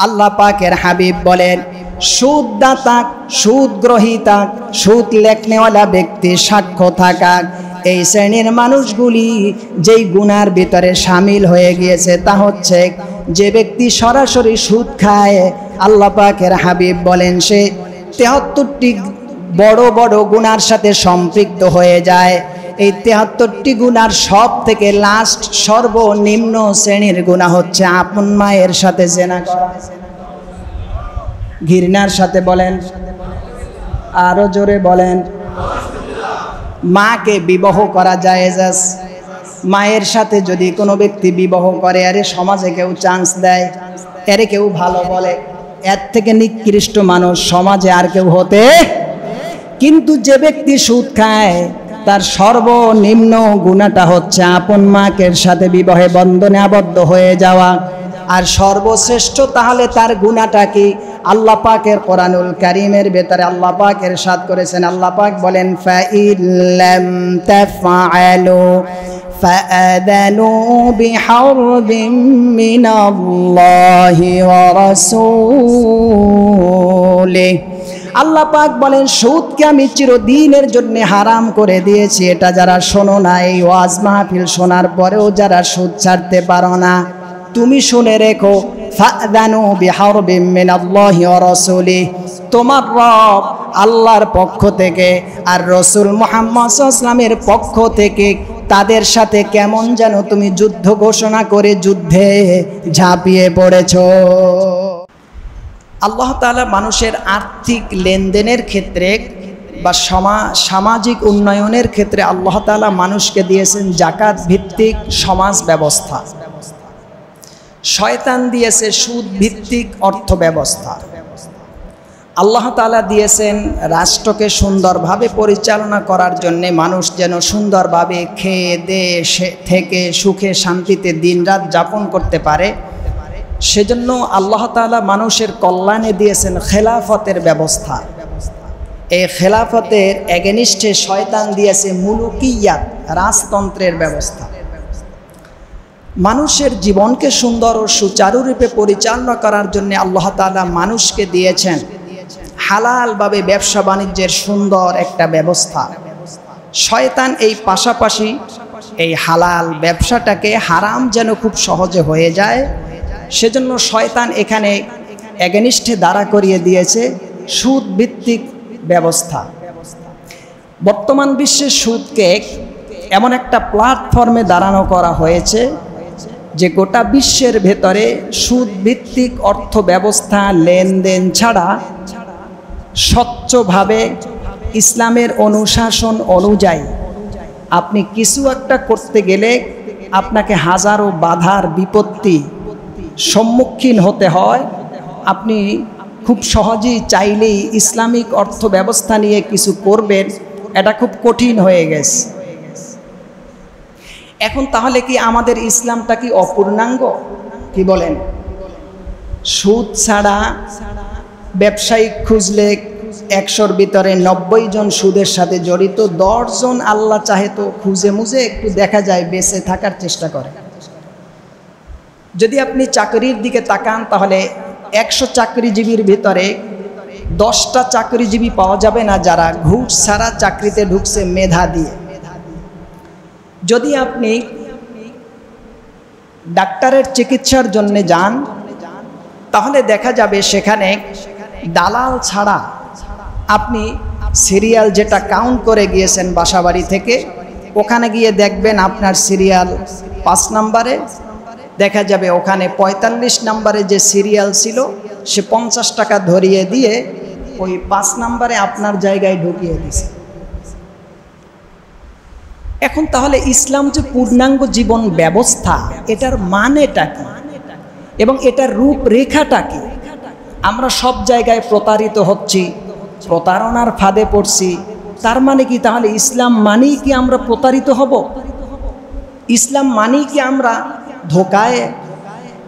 আল্লাহ পাকের হাবিব বলেন, সুদদাতা, সুদ গ্রহীতা, সুদ লেখনেওয়ালা ব্যক্তি সাক্ষ্য থাকা, এই শ্রেণীর মানুষগুলি যেই গুনার ভিতরে শামিল হয়ে গিয়েছে তা হচ্ছে, যে ব্যক্তি সরাসরি সুদ খায়, আল্লাহ পাকের হাবিব বলেন সে 73টি বড় বড় গুনার সাথে সম্পৃক্ত হয়ে যায়। এই 73টি গুনার সব থেকে লাস্ট সর্বনিম্ন শ্রেণীর গুনাহ হচ্ছে আপন মায়ের সাথে জিনা করা। ঘৃণার সাথে বলেন, আরো জোরে বলেন। মাকে বিবাহ করা জায়েজ আছে। মায়ের সাথে যদি কোনো ব্যক্তি বিবাহ করে, আরে সমাজে কেউ চান্স দেয়, এরে কেউ ভালো বলে, এর থেকে নিকৃষ্ট মানুষ সমাজে আর কেউ হতে। কিন্তু যে ব্যক্তি সুদ খায় তার সর্বনিম্ন গুনাহটা হচ্ছে আপন মাকে সাথে বিবাহে বন্ধনে আবদ্ধ হয়ে যাওয়া। আর সর্বশ্রেষ্ঠ তাহলে তার গুনাহটা কি? আল্লাহ পাকের কোরআনুল কারীমের ভেতরে আল্লাহ পাক ইরশাদ করেছেন, আল্লাহ পাক বলেন, ফাইল্লাম তাফআলু ফাআযানু বিহারবিম মিনাল্লাহি ওয়া রাসূলিহি। আল্লাহ পাক বলেন, সুদকে আমি চিরদিনের জন্য হারাম করে দিয়েছি। এটা যারা শোনো না, এই ওয়াজ মাহফিল শোনার পরেও যারা সুদ ছাড়তে পারো না, তুমি শুনে রেখো, ফাআযানু বিহারবিম মিনাল্লাহি ওয়া রাসূলিহি, তোমার রব আল্লাহর পক্ষ থেকে আর রাসূল মুহাম্মদ সাল্লাল্লাহু আলাইহি ওয়াসাল্লামের পক্ষ থেকে তাদের সাথে কেমন যেন তুমি যুদ্ধ ঘোষণা করে যুদ্ধে ঝাঁপিয়ে পড়েছো। আল্লাহ তাআলা মানুষের আর্থিক লেনদেনের ক্ষেত্রে বা সামাজিক উন্নয়নের ক্ষেত্রে আল্লাহ তাআলা মানুষকে দিয়েছেন যাকাত ভিত্তিক সমাজ ব্যবস্থা। শয়তান দিয়েছে সুদ ভিত্তিক অর্থ ব্যবস্থা। আল্লাহ তাআলা দিয়েছেন রাষ্ট্রকে সুন্দরভাবে পরিচালনা করার জন্য মানুষ যেন সুন্দরভাবে খেয়ে দেয়ে থেকে সুখে শান্তিতে দিনরাত যাপন করতে পারে। সেজন্য আল্লাহ তাআলা মানুষের কল্যাণে দিয়েছেন খেলাফতের ব্যবস্থা। এই খেলাফতের এগেনিস্টে শয়তান দিয়েছে মুলুকিয়াত, রাজতন্ত্রের ব্যবস্থা। মানুষের জীবনকে সুন্দর ও সুচারুরূপে পরিচালনা করার জন্য আল্লাহ তাআলা মানুষকে দিয়েছেন হালালভাবে ব্যবসা বাণিজ্যের সুন্দর একটা ব্যবস্থা। শয়তান এই পাশাপাশি এই হালাল ব্যবসাটাকে হারাম যেন খুব সহজে হয়ে যায়, সেজন্য শয়তান এখানে এগেনিস্টে দাঁড়া করিয়ে দিয়েছে সুদ ভিত্তিক ব্যবস্থা। বর্তমান বিশ্বে সুদকে এমন একটা প্ল্যাটফর্মে দাঁড়ানো করা হয়েছে যে গোটা বিশ্বের ভেতরে সুদ ভিত্তিক অর্থ ব্যবস্থা লেনদেন ছাড়া স্বচ্ছভাবে ইসলামের অনুশাসন অনুযায়ী আপনি কিছু একটা করতে গেলে আপনাকে হাজারো বাধার বিপত্তি সম্মুখীন হতে হয়। আপনি খুব সহজেই চাইলেই ইসলামিক অর্থ ব্যবস্থা নিয়ে কিছু করবেন, এটা খুব কঠিন হয়ে গেছে। এখন তাহলে কি আমাদের ইসলামটা কি অপূর্ণাঙ্গ? কি বলেন? সুদ ছাড়া ব্যবসায়িক খুঁজলে 100-র ভিতরে 90 জন সুদের সাথে জড়িত, 10 জন আল্লাহ চাহে তো খুঁজে মুজে একটু দেখা যায় বেঁচে থাকার চেষ্টা করে। যদি আপনি চাকরির দিকে তাকান তাহলে 100 চাকরিজীবীর ভিতরে 10টা চাকরিজীবী পাওয়া যাবে না যারা ঘুষ ছাড়া চাকরিতে ঢুকছে মেধা দিয়ে। যদি আপনি ডাক্তারের চিকিৎসার জন্য যান তাহলে দেখা যাবে সেখানে দালাল ছাড়া আপনি সিরিয়াল যেটা কাউন্ট করে গিয়েছেন বাসাবাড়ি থেকে, ওখানে গিয়ে দেখবেন আপনার সিরিয়াল 5 নম্বরে, দেখা যাবে ওখানে 45 নম্বরে যে সিরিয়াল ছিল সে 50 টাকা ধরিয়ে দিয়ে ওই 5 নম্বরে আপনার জায়গায় ঢুকিয়ে দিয়েছে। এখন তাহলে ইসলাম যে পূর্ণাঙ্গ জীবন ব্যবস্থা, এটার মানেটা কি এবং এটার রূপরেখাটা কি? আমরা সব জায়গায় প্রতারিত হচ্ছি, প্রতারণার ফাঁদে পড়ছি। তার মানে কি তাহলে ইসলাম মানেই কি আমরা প্রতারিত হব? ইসলাম মানেই কি আমরা ধোঁকায়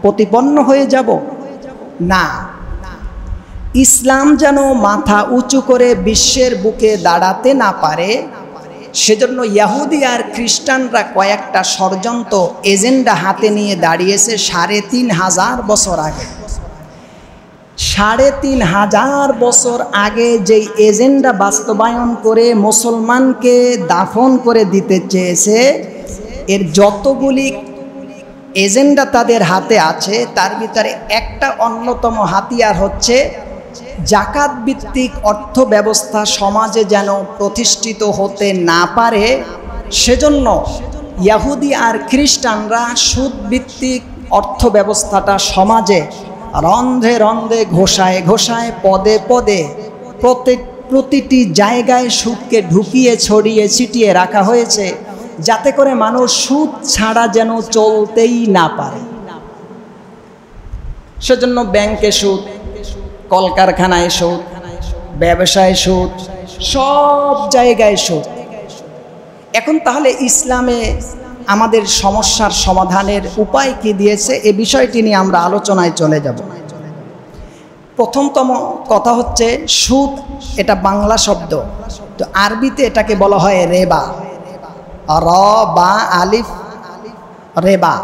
প্রতিপন্ন হয়ে যাব? না, ইসলাম যেন মাথা উঁচু করে বিশ্বের বুকে দাঁড়াতে না পারে সেজন্য ইহুদি আর খ্রিস্টানরা কয়েকটা ষড়যন্ত্র এজেন্ডা হাতে নিয়ে দাঁড়িয়েছে 3500 বছর আগে। ৩,৫০০ বছর আগে যেই এজেন্ডা বাস্তবায়ন করে মুসলমানকে দাফন করে দিতে চেয়েছে, এর যতগুলি এজেন্ডা তাদের হাতে আছে তার ভিতরে একটা অন্যতম হাতিয়ার হচ্ছে জাকাত ভিত্তিক অর্থ ব্যবস্থা সমাজে যেন প্রতিষ্ঠিত হতে না পারে, সেজন্য ইহুদি আর খ্রিস্টানরা সুদ ভিত্তিক অর্থ ব্যবস্থাটা সমাজে রন্ধে রন্ধে ঘোষায় ঘোষায় পদে পদে প্রতিটি জায়গায় সুদকে ঢুকিয়ে ছড়িয়ে ছিটিয়ে রাখা হয়েছে, যাতে করে মানুষ সুদ ছাড়া যেন চলতেই না পারে। সেজন্য ব্যাংকে সুদ, কলকারখানায় সুদ, ব্যবসায় সুদ, সব জায়গায় সুদ। এখন তাহলে ইসলামে আমাদের সমস্যার সমাধানের উপায় কি দিয়েছে, এ বিষয়টি নিয়ে আমরা আলোচনায় চলে যাব। প্রথমতম কথা হচ্ছে সুদ, এটা বাংলা শব্দ, তো আরবিতে এটাকে বলা হয় রেবা, র বা আলিফ রেবা।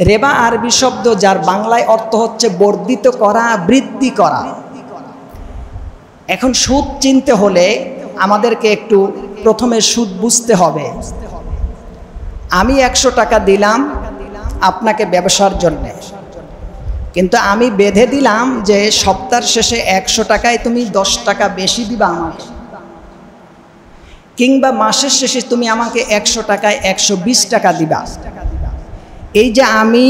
রেবা আরবি শব্দ, যার বাংলায় অর্থ হচ্ছে বর্ধিত করা, বৃদ্ধি করা। এখন সুদ চিনতে হলে আমাদেরকে একটু প্রথমে সুদ বুঝতে হবে। আমি 100 টাকা দিলাম আপনাকে ব্যবসার জন্যে, কিন্তু আমি বেঁধে দিলাম যে সপ্তাহের শেষে 100 টাকায় তুমি 10 টাকা বেশি দিবা আমাকে, কিংবা মাসের শেষে তুমি আমাকে 100 টাকায় 120 টাকা দিবা। এই যে আমি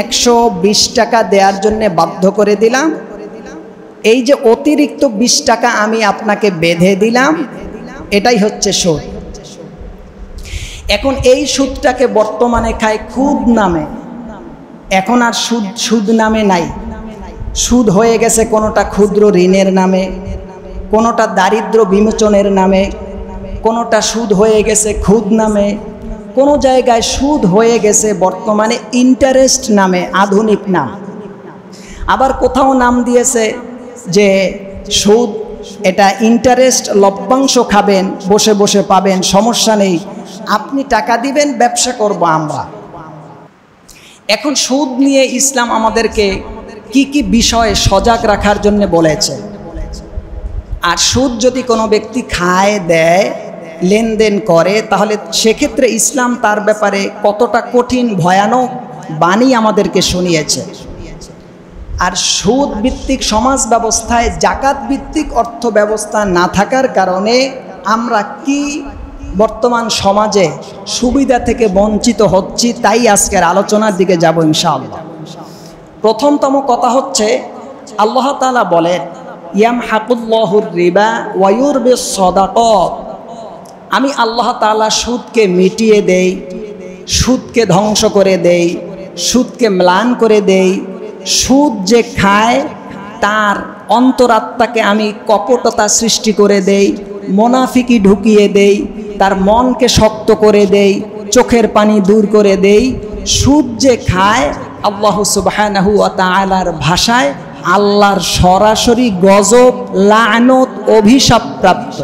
120 টাকা দেওয়ার জন্য বাধ্য করে দিলাম, এই যে অতিরিক্ত 20 টাকা আমি আপনাকে বেঁধে দিলাম, এটাই হচ্ছে সুদ। এখন এই সুদটাকে বর্তমানে খায় খুদ নামে, এখন আর সুদ নামে নাই। সুদ হয়ে গেছে কোনোটা ক্ষুদ্র ঋণের নামে, কোনোটা দারিদ্র বিমোচনের নামে, কোনোটা সুদ হয়ে গেছে খুদ নামে, কোনো জায়গায় সুদ হয়ে গেছে বর্তমানে ইন্টারেস্ট নামে, আধুনিক নাম। আবার কোথাও নাম দিয়েছে যে সুদ, এটা ইন্টারেস্ট, লভ্যাংশ খাবেন, বসে বসে পাবেন, সমস্যা নেই, আপনি টাকা দিবেন, ব্যবসা করব আমরা। এখন সুদ নিয়ে ইসলাম আমাদেরকে কি কি বিষয়ে সজাগ রাখার জন্য বলেছে। আর সুদ যদি কোনো ব্যক্তি খায়, দেয়, লেনদেন করে, তাহলে সেক্ষেত্রে ইসলাম তার ব্যাপারে কতটা কঠিন ভয়ানক বাণী আমাদেরকে শুনিয়েছে। আর সুদ ভিত্তিক সমাজ ব্যবস্থায় জাকাত ভিত্তিক অর্থ ব্যবস্থা না থাকার কারণে আমরা কি বর্তমান সমাজে সুবিধা থেকে বঞ্চিত হচ্ছি, তাই আজকের আলোচনার দিকে যাব ইনশাআল্লাহ। প্রথমতম কথা হচ্ছে আল্লাহ তাআলা বলেন, ইয়ামহাকুল্লাহুর রিবা ওয়া ইউরবিস সাদাকাত, আমি আল্লাহ তাআলা সুদকে মিটিয়ে দেই, সুদকে ধ্বংস করে দেই, সুদকে ম্লান করে দেই। সুদ যে খায় তার অন্তরাত্মাকে আমি কপটতা সৃষ্টি করে দেই, মুনাফিকি ঢুকিয়ে দেই, তার মনকে শক্ত করে দেই, চোখের পানি দূর করে দেই। সুদ যে খায় আল্লাহ সুবহানাহু ওয়া তাআলার ভাষায় আল্লাহর সরাসরি গজব, লানত, অভিশাপ প্রাপ্ত।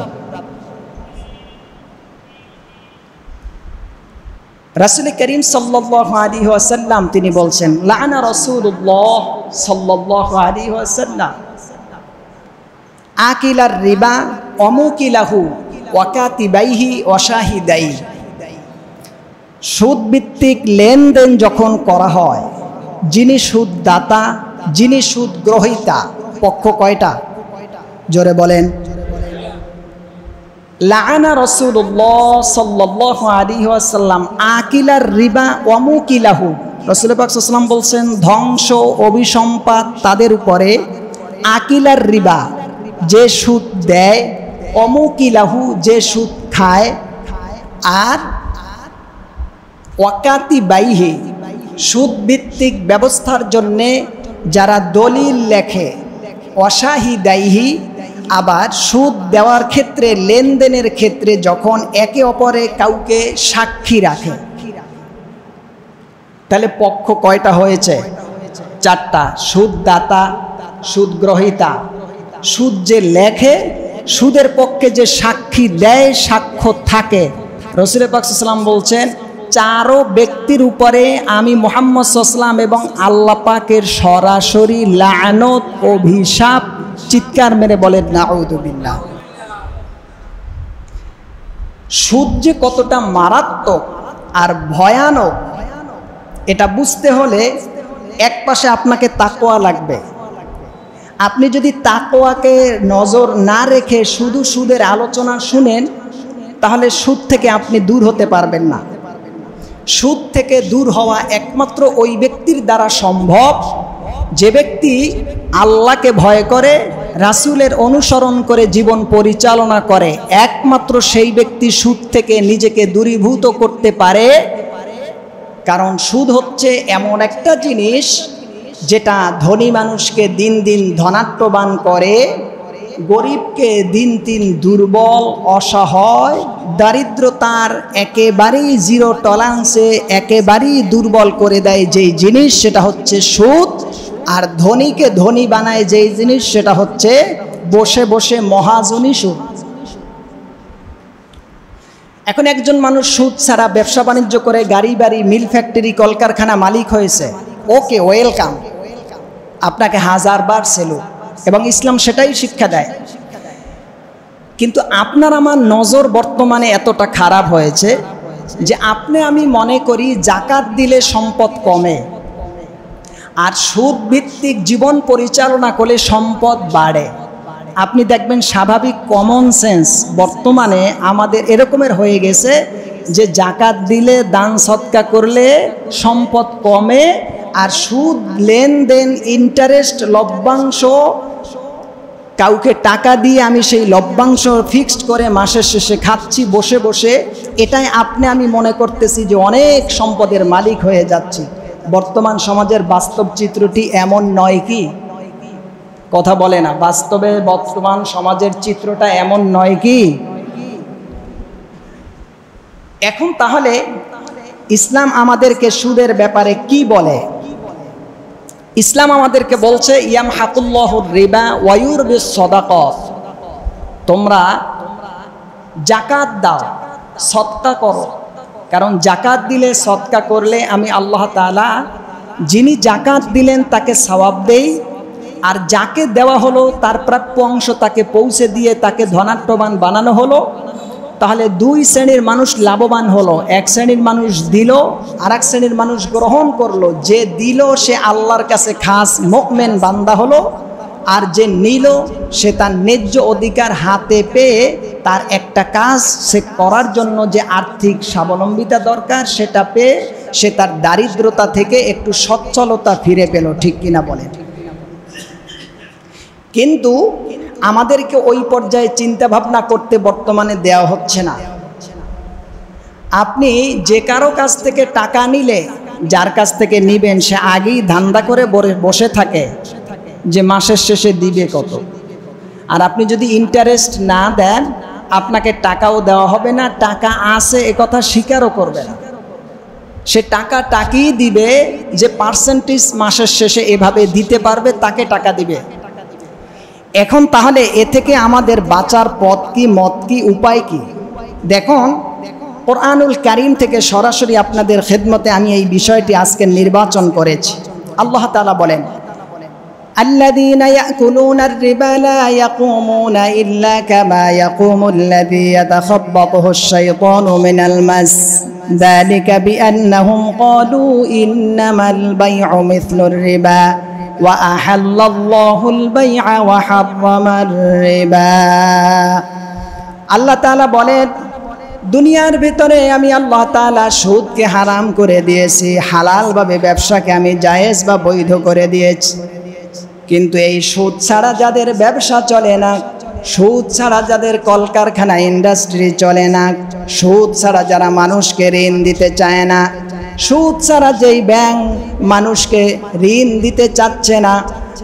রাসূল করিম সাল্লাল্লাহু আলাইহি ওয়াসাল্লাম তিনি বলছেন, লাআনা রাসূলুল্লাহ সাল্লাল্লাহু আলাইহি ওয়াসাল্লাম আকিলার রিবা ওয়া মুকিলাহু ওয়া কাতিবাইহি ওয়া শাহিদাই। সুদ ভিত্তিক লেনদেন যখন করা হয়, যিনি সুদ দাতা, যিনি সুদ গ্রহীতা, পক্ষ কয়টা? জোরে বলেন। লাআনা রাসূলুল্লাহ সাল্লাল্লাহু আলাইহি ওয়াসাল্লাম আকিলার রিবা ওয়া মুকিলাহু। রাসূল পাক সাল্লাল্লাহু আলাইহি ওয়াসাল্লাম বলছেন, ধ্বংস, অভিসম্পাত তাদের উপরে। আকিলার রিবা, যে সুদ দেয়, অমুকিলাহু, যে সুদ খায়, আর ওয়াকাতিবাইহি, সুদ ভিত্তিক ব্যবস্থার জন্যে যারা দলিল লেখে, ওয়াশাহিদাইহি, আবার সুদ দেওয়ার ক্ষেত্রে, লেনদেনের ক্ষেত্রে যখন একে অপরে কাউকে সাক্ষী রাখে। তাহলে পক্ষ কয়টা হয়েছে? 4টা। সুদদাতা, সুদ গ্রহীতা, সুদ যে লেখে, সুদের পক্ষে যে সাক্ষী দেয়, সাক্ষ্য থাকে। রাসূল পাক সাল্লাল্লাহু আলাইহি ওয়াসাল্লাম বলছেন চারো ব্যক্তির উপরে আমি মুহাম্মদ সাল্লাল্লাহু এবং আল্লাহ পাকের সরাসরি লানত অভিশাপ। চিৎকার মেরে বলেন নাউযুবিল্লাহ। সুদ যে কতটা মারাত্মক আর ভয়ানক এটা বুঝতে হলে এক পাশে আপনাকে তাকওয়া লাগবে। আপনি যদি তাকওয়াকে নজর না রেখে শুধু সুদের আলোচনা শুনেন তাহলে সুদ থেকে আপনি দূর হতে পারবেন না। সুদ থেকে দূর হওয়া একমাত্র ওই ব্যক্তির দ্বারা সম্ভব যে ব্যক্তি আল্লাহকে ভয় করে, রাসূলের অনুসরণ করে জীবন পরিচালনা করে। একমাত্র সেই ব্যক্তি সুদ থেকে নিজেকে দূরীভূত করতে পারে। কারণ সুদ হচ্ছে এমন একটা জিনিস যেটা ধনী মানুষকে দিন দিন ধনাঢ্যবান করে, গরিবকে দিন দিন দুর্বল, অসহায়, দারিদ্রতার একেবারেই জিরো টলারেন্সে একেবারেই দুর্বল করে দেয় যেই জিনিস সেটা হচ্ছে সুদ। আর ধনীকে ধনী বানায় যেই জিনিস সেটা হচ্ছে বসে বসে মহাজনী সুদ। এখন একজন মানুষ সুদ ছাড়া ব্যবসা বাণিজ্য করে গাড়ি বাড়ি মিল ফ্যাক্টরি কলকারখানা মালিক হয়েছে, ওকে ওয়েলকাম, আপনাকে হাজারবার সেলুট, এবং ইসলাম সেটাই শিক্ষা দেয়। কিন্তু আপনার আমার নজর বর্তমানে এতটা খারাপ হয়েছে যে আপনি আমি মনে করি জাকাত দিলে সম্পদ কমে, আর সুদ ভিত্তিক জীবন পরিচালনা করলে সম্পদ বাড়ে। আপনি দেখবেন স্বাভাবিক কমন সেন্স বর্তমানে আমাদের এরকমের হয়ে গেছে যে জাকাত দিলে, দান সৎকা করলে সম্পদ কমে, আর সুদ লেনদেন, ইন্টারেস্ট, লভ্যাংশ, কাউকে টাকা দিয়ে আমি সেই লভ্যাংশ ফিক্সড করে মাসের শেষে খাচ্ছি বসে বসে, এটাই আপনি আমি মনে করতেছি যে অনেক সম্পদের মালিক হয়ে যাচ্ছি। বর্তমান সমাজের বাস্তব চিত্রটি এমন নয় কি? কথা বলে না, বাস্তবে বর্তমান সমাজের চিত্রটা এমন নয় কি? এখন তাহলে ইসলাম আমাদেরকে সুদের ব্যাপারে কি বলে? ইসলাম আমাদেরকে বলছে ইয়ামহাকুল্লাহুর রিবা ওয়া ইউরবিস সাদাকাত, তোমরা জাকাত দাও, সদকা করো। কারণ জাকাত দিলে, সদকা করলে আমি আল্লাহ তাআলা যিনি জাকাত দিলেন তাকে সওয়াব দেই, আর যাকে দেওয়া হলো তার প্রাপ্য অংশ তাকে পৌঁছে দিয়ে তাকে ধনাঢ্যবান বানানো হলো। তাহলে দুই শ্রেণীর মানুষ লাভবান হলো। এক শ্রেণীর মানুষ দিল, আর এক শ্রেণীর মানুষ গ্রহণ করলো। যে দিল সে আল্লাহর কাছে খাস মুমিন বান্দা হলো, আর যে নিল সে তার ন্যায্য অধিকার হাতে পেয়ে তার একটা কাজ সে করার জন্য যে আর্থিক স্বাবলম্বিতা দরকার সেটা পেয়ে সে তার দারিদ্রতা থেকে একটু সচ্ছলতা ফিরে পেল। ঠিক কিনা বলেন? কিন্তু আমাদেরকে ওই পর্যায়ে চিন্তা ভাবনা করতে বর্তমানে দেওয়া হচ্ছে না। আপনি যে কারো কাছ থেকে টাকা নিলে, যার কাছ থেকে নিবেন সে আগেই ধান্দা করে বসে থাকে যে মাসের শেষে দিবে কত। আর আপনি যদি ইন্টারেস্ট না দেন আপনাকে টাকাও দেওয়া হবে না, টাকা আছে এ কথা স্বীকারও করবে না। সে টাকা টাকিয়ে দিবে, যে পার্সেন্টেজ মাসের শেষে এভাবে দিতে পারবে তাকে টাকা দিবে। এখন তাহলে এ থেকে আমাদের বাঁচার পথ কি, মত কি, উপায় কি? দেখুন, কোরআনুল কারীম থেকে সরাসরি আপনাদের খেদমতে আমি এই বিষয়টি আজকে নির্বাচন করেছি। আল্লাহ তাআলা বলেন, আল্লাযীনা ইয়াকুলুনার রিবা লা ইয়াকুমুনা ইল্লা কামা ইয়াকুমুল্লাযী ইয়াতাখাব্বাতুহুশ শাইতানু মিনাল মাস যালিকা বিআন্নাহুম ক্বালু ইন্নামাল বাই'উ মিছলুর রিবা ওয়া আহাল্লাল্লাহুল বাই'a ওয়া হাররামার রিবা। আল্লাহ তাআলা বলেন, দুনিয়ার ভিতরে আমি আল্লাহ তাআলা সুদকে হারাম করে দিয়েছি, হালালভাবে ব্যবসাকে আমি জায়েজ বা বৈধ করে দিয়েছি। কিন্তু এই সুদ ছাড়া যাদের ব্যবসা চলে না, সুদ ছাড়া যাদের কলকারখানা ইন্ডাস্ট্রি চলে না, সুদ ছাড়া যারা মানুষকে ঋণ দিতে চায় না, সুদ ছাড়া যেই ব্যাংক মানুষকে ঋণ দিতে চাচ্ছে না,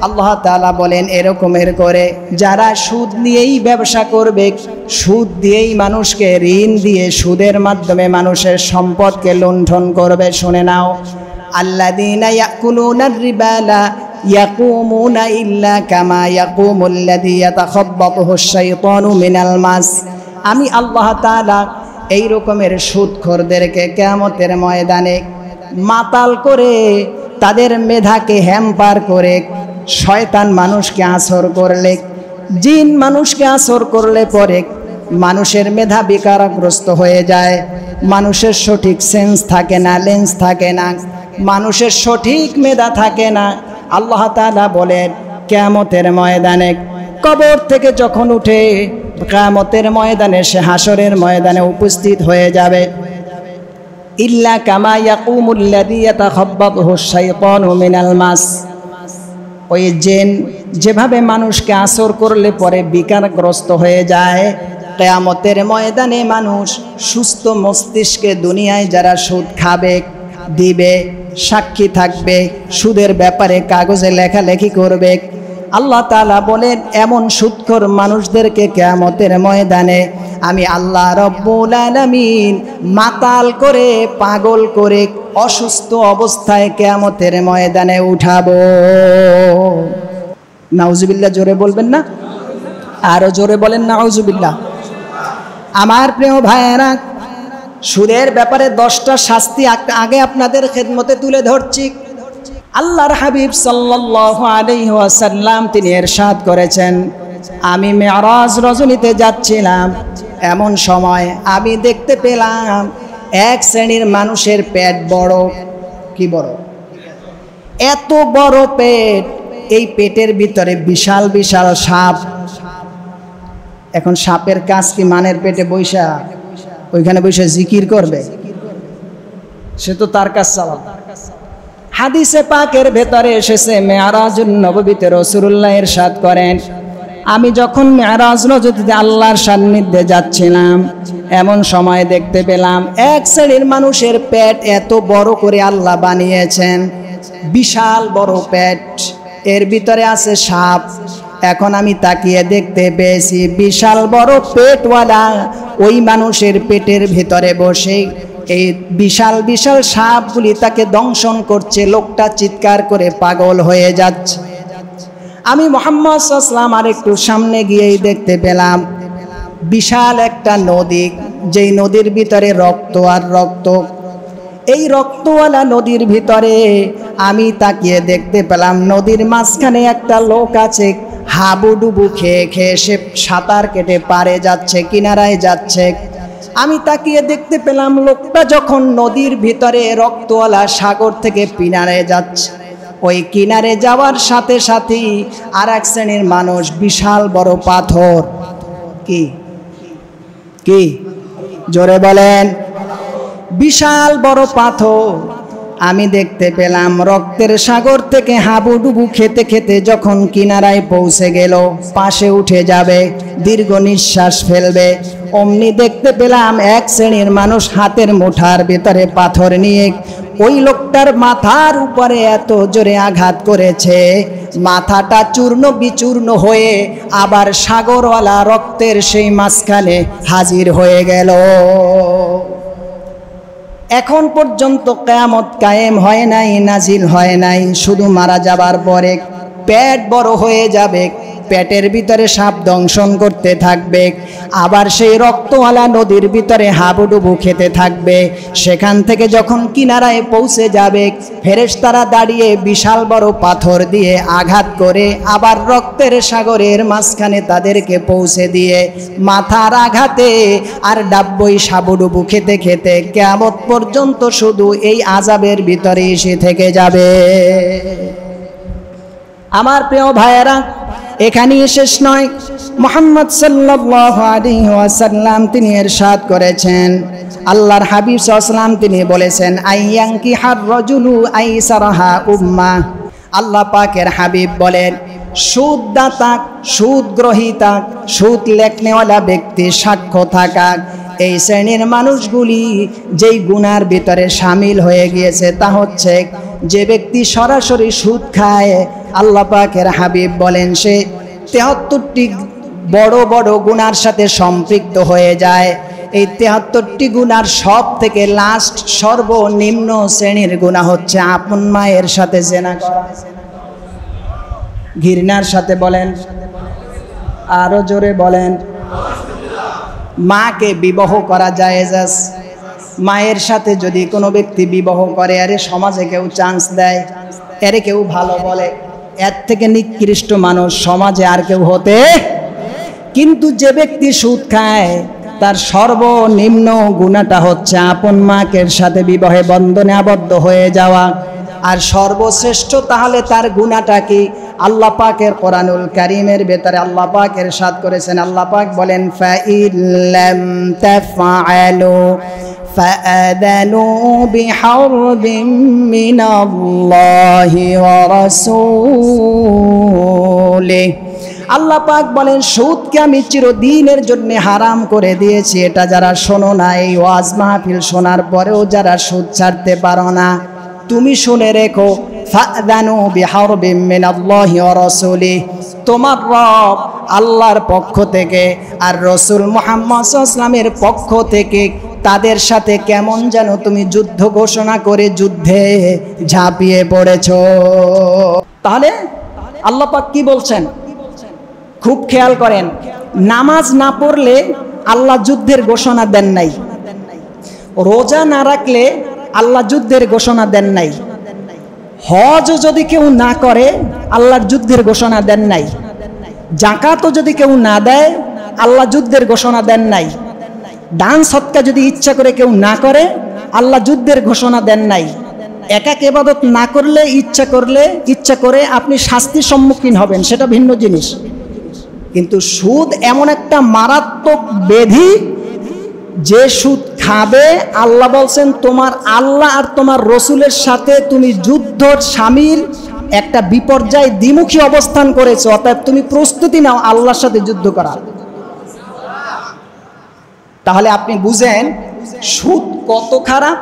আল্লাহ তাআলা বলেন এরকমের করে যারা সুদ নিয়েই ব্যবসা করবে, সুদ দিয়েই মানুষকে ঋণ দিয়ে সুদের মাধ্যমে মানুষের সম্পদকে লুণ্ঠন করবে। শুনে নাও, আল্লাযীনা ইয়াকুলুনার রিবা লা ইয়াকুমুনা ইল্লা কামা ইয়াকুমুল্লাযী ইয়াতাখাব্বাতুহুশ শাইতানু মিনাল মাস। আমি আল্লাহ তাআলা এই রকমের সুদখোরদেরকে কিয়ামতের ময়দানে মাতাল করে তাদের মেধাকে হ্যাম্পার করে শয়তান মানুষকে আসর করলে, জিন মানুষকে আসর করলে পরে মানুষের মেধা বিকারগ্রস্ত হয়ে যায়, মানুষের সঠিক সেন্স থাকে না, লেন্স থাকে না, মানুষের সঠিক মেধা থাকে না। আল্লাহ তাআলা বলেন কিয়ামতের ময়দানে কবর থেকে যখন উঠে কিয়ামতের ময়দানে সে হাসরের ময়দানে উপস্থিত হয়ে যাবে। ইল্লা কামা ইয়াকুমুল্লাযী ইয়াতাখাব্বাতুহু শাইতানু মিনাল মাস, ওই জিন যেভাবে মানুষকে আসর করলে পরে বিকারগ্রস্ত হয়ে যায়, কিয়ামতের ময়দানে মানুষ সুস্থ মস্তিষ্কে দুনিয়ায় যারা সুদ খাবে, দিবে, সাক্ষী থাকবে, সুদের ব্যাপারে কাগজে লেখালেখি করবে, আল্লাহ তাআলা বলেন এমন সুদখোর মানুষদেরকে কিয়ামতের ময়দানে আমি আল্লাহ রব্বুল আলামিন মাতাল করে, পাগল করে, অসুস্থ অবস্থায় কিয়ামতের ময়দানে উঠাবো। নাউজুবিল্লাহ, জোরে বলবেন না? আরো জোরে বলেন নাউজুবিল্লাহ। আমার প্রিয় ভাইয়েরা, সুদের ব্যাপারে 10টা শাস্তি আগে আপনাদের খেদমতে তুলে ধরছি। আল্লাহর হাবিব সাল্লাল্লাহু আলাইহি ওয়াসাল্লাম তিনি ইরশাদ করেছেন, আমি মেরাজ রজনীতে যাচ্ছিলাম, এমন সময় আমি দেখতে পেলাম এক শ্রেণীর মানুষের পেট বড়। কি বড়? এত বড় পেট, এই পেটের ভিতরে বিশাল বিশাল সাপ। এখন সাপের কাজ কি মানের পেটে বৈশা ওইখানে বসে জিকির করবে? সে তো তার কাজ চালাবে। হাদিসে পাকের ভেতরে এসেছে, মেরাজুন নববীতে রাসূলুল্লাহ ইরশাদ করেন, আমি যখন মেরাজ রজনীতে আল্লাহর সান্নিধ্যে যাচ্ছিলাম, এমন সময় দেখতে পেলাম এক শ্রেণীর মানুষের পেট এত বড় করে আল্লাহ বানিয়েছেন, বিশাল বড় পেট, এর ভিতরে আছে সাপ। এখন আমি তাকিয়ে দেখতে পেয়েছি বিশাল বড় পেটওয়ালা ওই মানুষের পেটের ভিতরে বসে এই বিশাল বিশাল সাপগুলি তাকে দংশন করছে। লোকটা চিৎকার করে পাগল হয়ে যাচ্ছে। আমি মুহাম্মদ সাল্লাল্লাহু আলাইহি ওয়াসাল্লাম আর একটু সামনে গিয়েই দেখতে পেলাম বিশাল একটা নদী, যেই নদীর ভিতরে রক্ত আর রক্ত। এই রক্তওয়ালা নদীর ভিতরে আমি তাকিয়ে দেখতে পেলাম নদীর মাঝখানে একটা লোক আছে, হাবুডুবু খেয়ে খেয়ে সে সাঁতার কেটে পারে যাচ্ছে, কিনারায় যাচ্ছে। আমি তাকিয়ে দেখতে পেলাম লোকটা যখন নদীর ভিতরে রক্তওয়ালা সাগর থেকে কিনারে যাচ্ছে, ওই কিনারে যাওয়ার সাথে সাথেই আর এক শ্রেণীর মানুষ বিশাল বড় পাথর, কি কি জোরে বলেন, বিশাল বড় পাথর আমি দেখতে পেলাম রক্তের সাগর থেকে হাবুডুবু খেতে খেতে যখন কিনারায় পৌঁছে গেল, পাশে উঠে যাবে, দীর্ঘ নিঃশ্বাস ফেলবে, অমনি দেখতে পেলাম এক শ্রেণীর মানুষ হাতের মুঠার ভিতরে পাথর নিয়ে ওই লোকটার মাথার উপরে এত জোরে আঘাত করেছে, মাথাটা চূর্ণ বিচূর্ণ হয়ে আবার সাগরওয়ালা রক্তের সেই মাঝখানে হাজির হয়ে গেল। এখন পর্যন্ত কিয়ামত কায়েম হয় নাই, নাজিল হয় নাই, শুধু মারা যাবার পরে পেট বড় হয়ে যাবে, পেটের ভিতরে সাপ দংশন করতে থাকবে, আবার সেই রক্তওয়ালা নদীর ভিতরে হাবুডুবু খেতে থাকবে। সেখান থেকে যখন কিনারায় পৌঁছে যাবে, ফেরেশতারা দাঁড়িয়ে বিশাল বড় পাথর দিয়ে আঘাত করে আবার রক্তের সাগরের মাঝখানে তাদেরকে পৌঁছে দিয়ে মাথার আঘাতে আর ডাব্বই হাবুডুবু খেতে খেতে কিয়ামত পর্যন্ত শুধু এই আযাবের ভিতরে এসে থেকে যাবে। আমার প্রিয় ভাইয়েরা, এখানেই শেষ নয়। মুহাম্মদ সাল্লাল্লাহু আলাইহি ওয়াসাল্লাম তিনি ইরশাদ করেছেন, আল্লাহর হাবিব সাল্লাল্লাহু আলাইহি ওয়াসাল্লাম তিনি বলেছেন, আইয়াঙ্কি হার রাজুলু আইসারাহা উম্মা। আল্লাহ পাকের হাবিব বলেন, সুদদাতা, সুদ গ্রহীতা, সুদ লেখনেওয়ালা ব্যক্তি, সাক্ষ্য থাকা, এই শ্রেণীর মানুষগুলি যেই গুনার ভিতরে শামিল হয়ে গিয়েছে তা হচ্ছে যে ব্যক্তি সরাসরি সুদ খায়। আল্লাহ পাকের হাবিব বলেন সে 73টি বড় বড় গুনার সাথে সম্পৃক্ত হয়ে যায়। এই 73টি গুনার সব থেকে লাস্ট সর্বনিম্ন শ্রেণীর গুনাহ হচ্ছে আপন মায়ের সাথে জিনা করা। ঘৃণার সাথে বলেন, আরো জোরে বলেন, মাকে বিবাহ করা জায়েজ আছে। মায়ের সাথে যদি কোনো ব্যক্তি বিবাহ করে, আরে সমাজে কেউ চান্স দেয়, এরে কেউ ভালো বলে, এর থেকে নিকৃষ্ট মানুষ সমাজে আর কেউ হতে। কিন্তু যে ব্যক্তি সুদ খায় তার সর্বনিম্ন গুনাহটা হচ্ছে আপন মাকে সাথে বিবাহে বন্ধনে আবদ্ধ হয়ে যাওয়া। আর সর্বশ্রেষ্ঠ তাহলে তার গুনাহটা কি? আল্লাহ পাকের কোরআনুল কারীমের ভেতরে আল্লাহ পাক ইরশাদ করেছেন, আল্লাহ পাক বলেন ফাইল্লাম তাফআলু ফাআযানু বিহারবিম মিনাল্লাহি ওয়া রাসূলিহি। আল্লাহ পাক বলেন সুদকে আমি চিরদিনের জন্য হারাম করে দিয়েছি। এটা যারা শোনো না, এই ওয়াজ মাহফিল শোনার পরেও যারা সুদ ছাড়তে পারো না, তুমি শুনে রেখো ফাআযানু বিহারবিম মিনাল্লাহি ওয়া রাসূলিহি, তোমার রব আল্লাহর পক্ষ থেকে আর রাসূল মুহাম্মদ সাল্লাল্লাহু আলাইহি ওয়াসাল্লামের পক্ষ থেকে তাদের সাথে কেমন যেন তুমি যুদ্ধ ঘোষণা করে যুদ্ধে ঝাঁপিয়ে পড়েছো। তাহলে আল্লাহ পাক কি বলছেন খুব খেয়াল করেন, নামাজ না পড়লে আল্লাহ যুদ্ধের ঘোষণা দেন নাই, রোজা না রাখলে আল্লাহ যুদ্ধের ঘোষণা দেন নাই, হজ যদি কেউ না করে আল্লাহর যুদ্ধের ঘোষণা দেন নাই, যাকাতও যদি কেউ না দেয় আল্লাহ যুদ্ধের ঘোষণা দেন নাই, দান সদকা যদি ইচ্ছা করে কেউ না করে আল্লাহ যুদ্ধের ঘোষণা দেন নাই। একাক ইবাদত না করলে ইচ্ছা করে আপনি শাস্তির সম্মুখীন হবেন, সেটা ভিন্ন জিনিস। কিন্তু সুদ এমন একটা মারাত্মক ব্যাধি, যে সুদ খাবে আল্লাহ বলছেন তোমার আল্লাহ আর তোমার রসুলের সাথে তুমি যুদ্ধর শামিল একটা বিপর্যয় দ্বিমুখী অবস্থান করেছো, অর্থাৎ তুমি প্রস্তুতি নাও আল্লাহর সাথে যুদ্ধ করার। তাহলে আপনি বুঝেন সুদ কত খারাপ।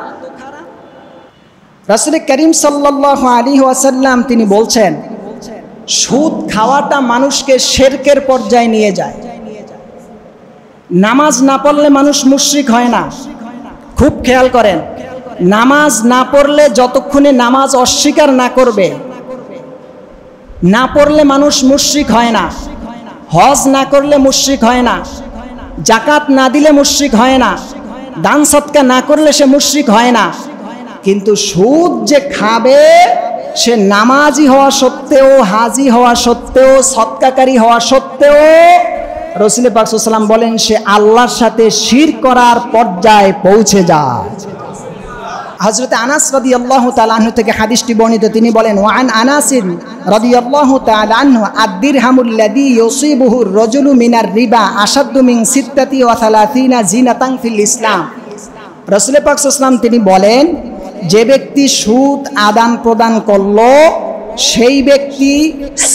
রাসূল করিম সাল্লাল্লাহু আলাইহি ওয়াসাল্লাম তিনি বলছেন সুদ খাওয়াটা মানুষকে শিরকের পর্যায়ে নিয়ে যায়। নামাজ না পড়লে মানুষ মুশরিক হয় না, খুব খেয়াল করেন। নামাজ না পড়লে, যতক্ষণে নামাজ অস্বীকার না করবে, না পড়লে মানুষ মুশরিক হয় না। হজ না করলে মুশরিক হয় না, যাকাত না দিলে মুশরিক হয় না, দান সদকা না করলে সে মুশরিক হয় না। কিন্তু সুদ যে খাবে সে নামাজি হওয়া সত্ত্বেও, হাজি হওয়া সত্ত্বেও, সদকাকারী হওয়া সত্ত্বেও রাসূল পাক সাল্লাল্লাহু আলাইহি ওয়াসাল্লাম বলেন সে আল্লাহর সাথে শিরক করার পর্যায়ে পৌঁছে যায়। হযরত আনাস রাদিয়াল্লাহু তাআলা আনহু থেকে হাদিসটি বর্ণিত, তিনি বলেন ওয়ান আনাসিন রাদিয়াল্লাহু তাআলা আনহু আদ-দিরহামুল লাযী ইউসিবুহু আর-রাজুলু মিনার রিবা আশাদ্দু মিন 36 জিনাতান ফিল ইসলাম। রাসূল পাক সাল্লাল্লাহু আলাইহি ওয়াসাল্লাম তিনি বলেন যে ব্যক্তি সুদ আদান প্রদান করলো সেই ব্যক্তি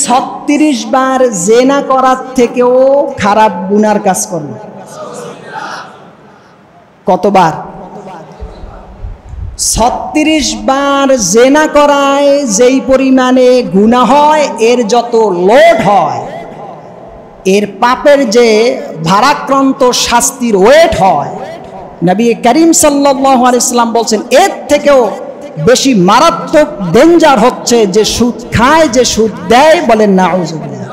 36 বার জেনা করার থেকেও খারাপ গুনার কাজ করলো। কতবার? 36 বার জেনা করায় যেই পরিমাণে গুনাহ হয়, এর যত লোড হয়, এর পাপের যে ভারাক্রান্ত শাস্তির ওয়েট হয়, নবী করিম সাল্লাল্লাহু আলাইহি ওয়াসাল্লাম বলছেন এর থেকেও বেশি মারাত্মক ডেঞ্জার হচ্ছে যে সুদ খায়, যে সুদ দেয়। বলেন নাউযুবিল্লাহ।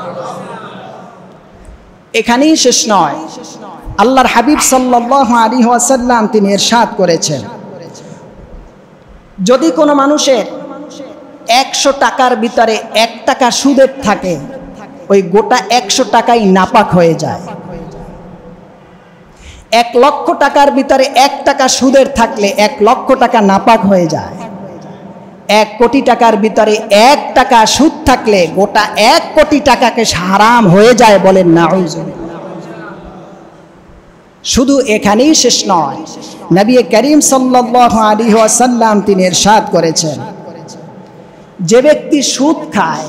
এখানেই শেষ নয়, আল্লাহর হাবিব সাল্লাল্লাহু আলাইহি ওয়াসাল্লাম তিনি ইরশাদ করেছেন যদি কোনো মানুষের 100 টাকার ভিতরে 1 টাকা সুদের থাকে, ওই গোটা 100 টাকাই নাপাক হয়ে যায়। 1 লক্ষ টাকার ভিতরে 1 টাকা সুদের থাকলে 1 লক্ষ টাকা নাপাক হয়ে যায়। 1 কোটি টাকার ভিতরে 1 টাকা সুদ থাকলে গোটা 1 কোটি টাকাকে হারাম হয়ে যায়। বলেন নাউযুবিল্লাহ। শুধু এখানেই শেষ নয়, নবী করিম সাল্লাল্লাহু আলাইহি ওয়াসাল্লাম তিনি ইরশাদ করেছেন যে ব্যক্তি সুদ খায়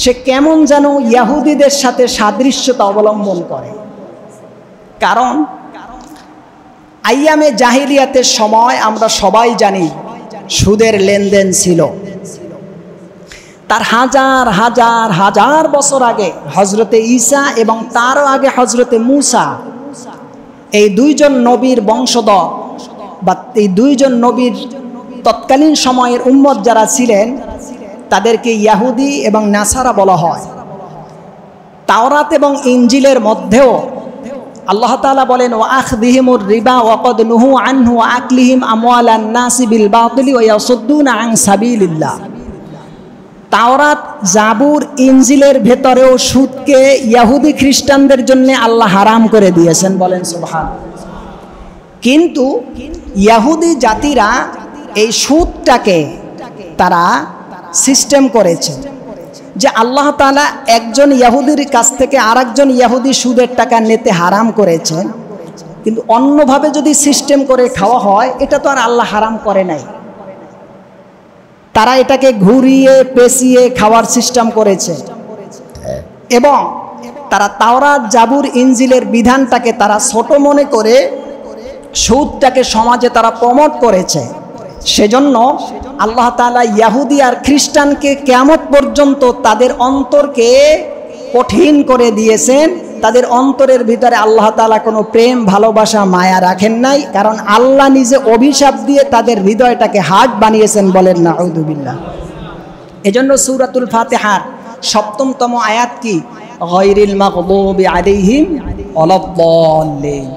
সে কেমন যেন ইহুদিদের সাথে সাদৃশ্যতা অবলম্বন করে। কারণ আইয়ামে জাহিলিয়াতের সময় আমরা সবাই জানি সুদের লেনদেন ছিল। তার হাজার হাজার হাজার বছর আগে হযরতে ঈসা এবং তারও আগে হযরতে মূসা, এই দুইজন নবীর বংশধর বা এই দুইজন নবীর তৎকালীন সময়ের উম্মত যারা ছিলেন তাদেরকে ইহুদি এবং নাসারা বলা হয়। তাওরাত এবং ইনজিলের মধ্যেও আল্লাহ তাআলা বলেন ওয়া আখযিহিমুর রিবা ওয়া ক্বাদ নুহু আনহু ওয়া আকলিহিম আমওয়ালান নাসি বিল বাতিল ওয়া ইয়াসুদ্দুনা আন সাবিলিল্লাহ। তাওরাত, জাবুর, ইনজিলের ভেতরেও সুদকে ইহুদি খ্রিস্টানদের জন্য আল্লাহ হারাম করে দিয়েছেন, বলেন সুবহানাল্লাহ। কিন্তু ইহুদি জাতিরা এই সুদটাকে তারা সিস্টেম করেছে যে আল্লাহ তাআলা একজন ইহুদির কাছ থেকে আরেকজন ইহুদি সুদের টাকা নিতে হারাম করেছেন, কিন্তু অন্যভাবে যদি সিস্টেম করে খাওয়া হয় এটা তো আর আল্লাহ হারাম করে নাই। তারা এটাকে ঘুরিয়ে পেঁচিয়ে খাওয়ার সিস্টেম করেছে এবং তারা তাওরাত, জাবুর, ইনজিলের বিধানটাকে তারা ছোট মনে করে সুদটাকে সমাজে তারা প্রমোট করেছে। সেজন্য আল্লাহ তাআলা ইহুদি আর খ্রিস্টানকে কিয়ামত পর্যন্ত তাদের অন্তরকে কঠিন করে দিয়েছেন। তাদের অন্তরের ভিতরে আল্লাহ তাআলা কোনো প্রেম, ভালোবাসা, মায়া রাখেন নাই, কারণ আল্লাহ নিজে অভিশাপ দিয়ে তাদের হৃদয়টাকে হার্ড বানিয়েছেন, বলেন নাউযুবিল্লাহ। এজন্য সূরাতুল ফাতিহার ৭ম আয়াত কি? গায়রিল মাগদুবি আলাইহিম ওয়ালাদ-দাল্লিন।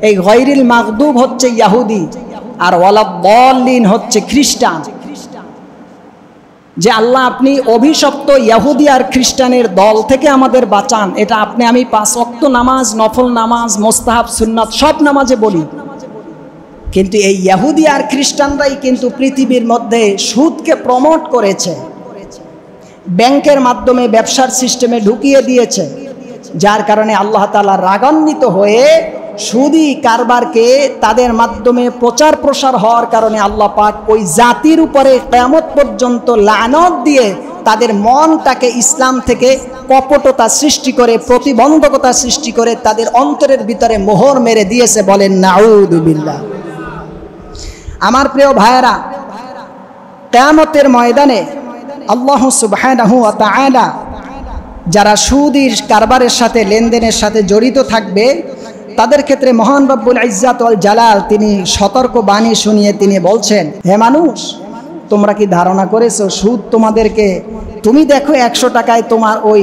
এই গায়রিল মাগদুব হচ্ছে ইহুদি আর ওয়ালাদ-দাল্লিন হচ্ছে খ্রিস্টান। যে আল্লাহ আপনি অভিশপ্ত ইহুদি আর খ্রিস্টানের দল থেকে আমাদের বাঁচান, এটা আপনি আমি 5 ওয়াক্ত নামাজ, নফল নামাজ, মুস্তাহাব, সুন্নাত সব নামাজে বলি। কিন্তু এই ইহুদি আর খ্রিস্টানরাই কিন্তু পৃথিবীর মধ্যে সুদকে প্রমোট করেছে, ব্যাংকের মাধ্যমে ব্যবসার সিস্টেমে ঢুকিয়ে দিয়েছে, যার কারণে আল্লাহ তাআলা রাগান্বিত হয়ে সুদি কারবারকে তাদের মাধ্যমে প্রচার প্রসার হওয়ার কারণে আল্লাহ পাক ওই জাতির উপরে কিয়ামত পর্যন্ত লানত দিয়ে তাদের মনটাকে ইসলাম থেকে কপটতা সৃষ্টি করে, প্রতিবন্ধকতা সৃষ্টি করে তাদের অন্তরের ভিতরে মোহর মেরে দিয়েছে, বলেন নাউযুবিল্লাহ। আমার প্রিয় ভাইয়েরা, কিয়ামতের ময়দানে আল্লাহ সুবহানাহু ওয়া তাআলা যারা সুদের কারবারের সাথে, লেনদেনের সাথে জড়িত থাকবে তাদের ক্ষেত্রে মহান রব্বুল ইজ্জাত ওয়াল জালাল তিনি সতর্ক বাণী শুনিয়ে তিনি বলছেন, হে মানুষ, তোমরা কি ধারণা করেছো সুদ তোমাদেরকে, তুমি দেখো 100 টাকায় তোমার ওই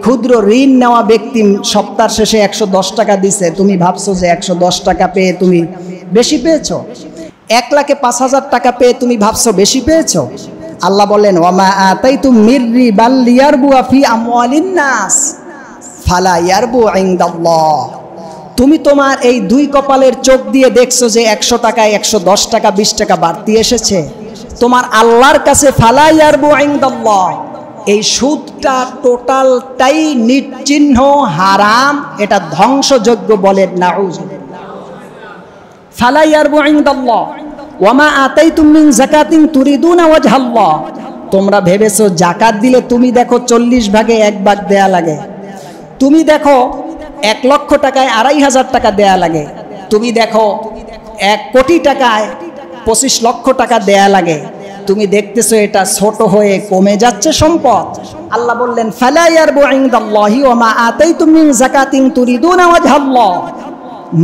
ক্ষুদ্র ঋণ নেওয়া ব্যক্তি সপ্তাহ শেষে 110 টাকা দিছে, তুমি ভাবছো যে 110 টাকা পেয়ে তুমি বেশি পেয়েছো? 1,05,000 টাকা পেয়ে তুমি ভাবছো বেশি পেয়েছো? আল্লাহ বলেন ওয়ামা আতাইতুম মির রিবাল লিয়ারবু ফি আমওয়ালিন নাস ফালা ইয়ারবু ইনদাল্লাহ। তুমি তোমার এই 2 কপালের চোখ দিয়ে দেখছো যে 100 টাকায় 110 টাকা 20 টাকা বাড়তি এসেছে, তোমার আল্লাহর কাছে ফালা ইয়ারবু ইনদাল্লাহ এই সুদটা টোটালটাই নিশ্চিহ্ন হারাম, এটা ধ্বংসযোগ্য, বলেন নাউযুবিল্লাহ। ফালা ইয়ারবু ইনদাল্লাহ ওয়ামা আতাইতুম মিন যাকাতিন তুরিদুনা ওয়াজহাল্লাহ। তোমরা ভেবেছো জাকাত দিলে তুমি দেখো 40 ভাগে 1 ভাগ দেয়া লাগে, তুমি দেখো 1 লক্ষ টাকায় 2,500 টাকা দেয়া লাগে, তুমি দেখো 1 কোটি টাকায় 25 লক্ষ টাকা দেয়া লাগে, তুমি দেখতেছো এটা ছোট হয়ে কমে যাচ্ছে সম্পদ। আল্লাহ বললেন ফালা ইয়ারবু ইনদাল্লাহি ওয়ামা আতাইতুম মিন যাকাতিন তুরিদুনা ওয়াজহাল্লাহ।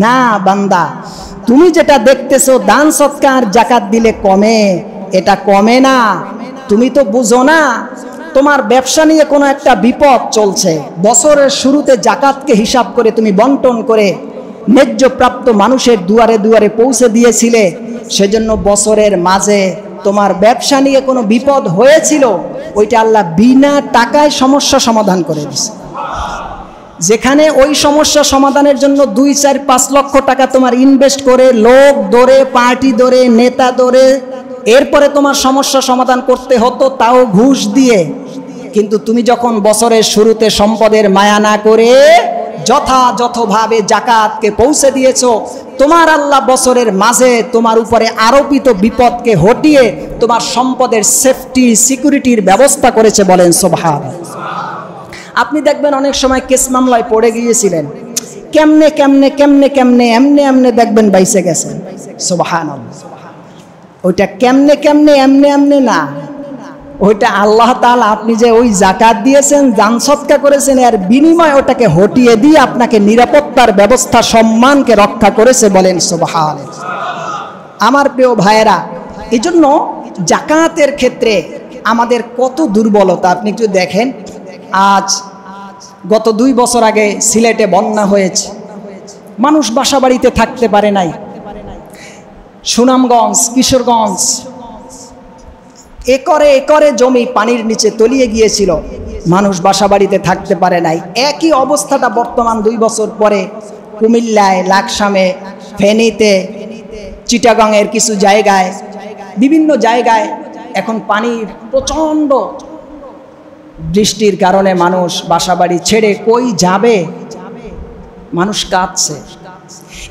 না বান্দা, তুমি যেটা দেখতেছো দান সৎকার জাকাত দিলে কমে, এটা কমে না। তুমি তো বুঝো না তোমার ব্যবসা নিয়ে কোনো একটা বিপদ চলছে, বছরের শুরুতে জাকাতকে হিসাব করে তুমি বন্টন করে ন্যায্য প্রাপ্ত মানুষের দুয়ারে দুয়ারে পৌঁছে দিয়েছিলে, সেজন্য বছরের মাঝে তোমার ব্যবসা নিয়ে কোনো বিপদ হয়েছিল, ওইটা আল্লাহ বিনা টাকায় সমস্যা সমাধান করে দিয়েছে। যেখানে ওই সমস্যা সমাধানের জন্য 2, 4, 5 লক্ষ টাকা তোমার ইনভেস্ট করে লোক ধরে, পার্টি ধরে, নেতা ধরে এরপরে তোমার সমস্যা সমাধান করতে হতো, তাও ঘুষ দিয়ে, কিন্তু তুমি যখন বছরের শুরুতে সম্পদের মায়া না করে যথাযথভাবে জাকাতকে পৌঁছে দিয়েছো, তোমার আল্লাহ বছরের মাঝে তোমার উপরে আরোপিত বিপদকে হটিয়ে তোমার সম্পদের সেফটি, সিকিউরিটির ব্যবস্থা করেছে, বলেন সুবহানাল্লাহ। আপনি দেখবেন অনেক সময় কেস মামলায় পড়ে গিয়েছিলেন, কেমনে কেমনে কেমনে কেমনে এমনে এমনে দেখবেন বাইসে গেছেন, সুবহানাল্লাহ। ওইটা কেমনে কেমনে এমনে এমনে না, ওইটা আল্লাহ তাআলা আপনি যে ওই জাকাত দিয়েছেন, দান সদকা করেছেন, এর বিনিময়ে ওটাকে হটিয়ে দিয়ে আপনাকে নিরাপত্তার ব্যবস্থা, সম্মানকে রক্ষা করেছে, বলেন সুবহানাল্লাহ। আমার প্রিয় ভাইয়েরা, এজন্য জাকাতের ক্ষেত্রে আমাদের কত দুর্বলতা আপনি একটু দেখেন। আজ গত 2 বছর আগে সিলেটে বন্যা হয়েছে, মানুষ বাসাবাড়িতে থাকতে পারে নাই। সুনামগঞ্জ, কিশোরগঞ্জ, একরে একরে জমি পানির নিচে তলিয়ে গিয়েছিল, মানুষ বাসাবাড়িতে থাকতে পারে নাই। একই অবস্থাটা বর্তমান 2 বছর পরে কুমিল্লায়, লাকসামে, ফেনীতে, চিটাগাংয়ের কিছু জায়গায়, বিভিন্ন জায়গায় এখন পানির প্রচণ্ড বৃষ্টির কারণে মানুষ বাসাবাড়ি ছেড়ে কই যাবে, মানুষ কাঁদছে।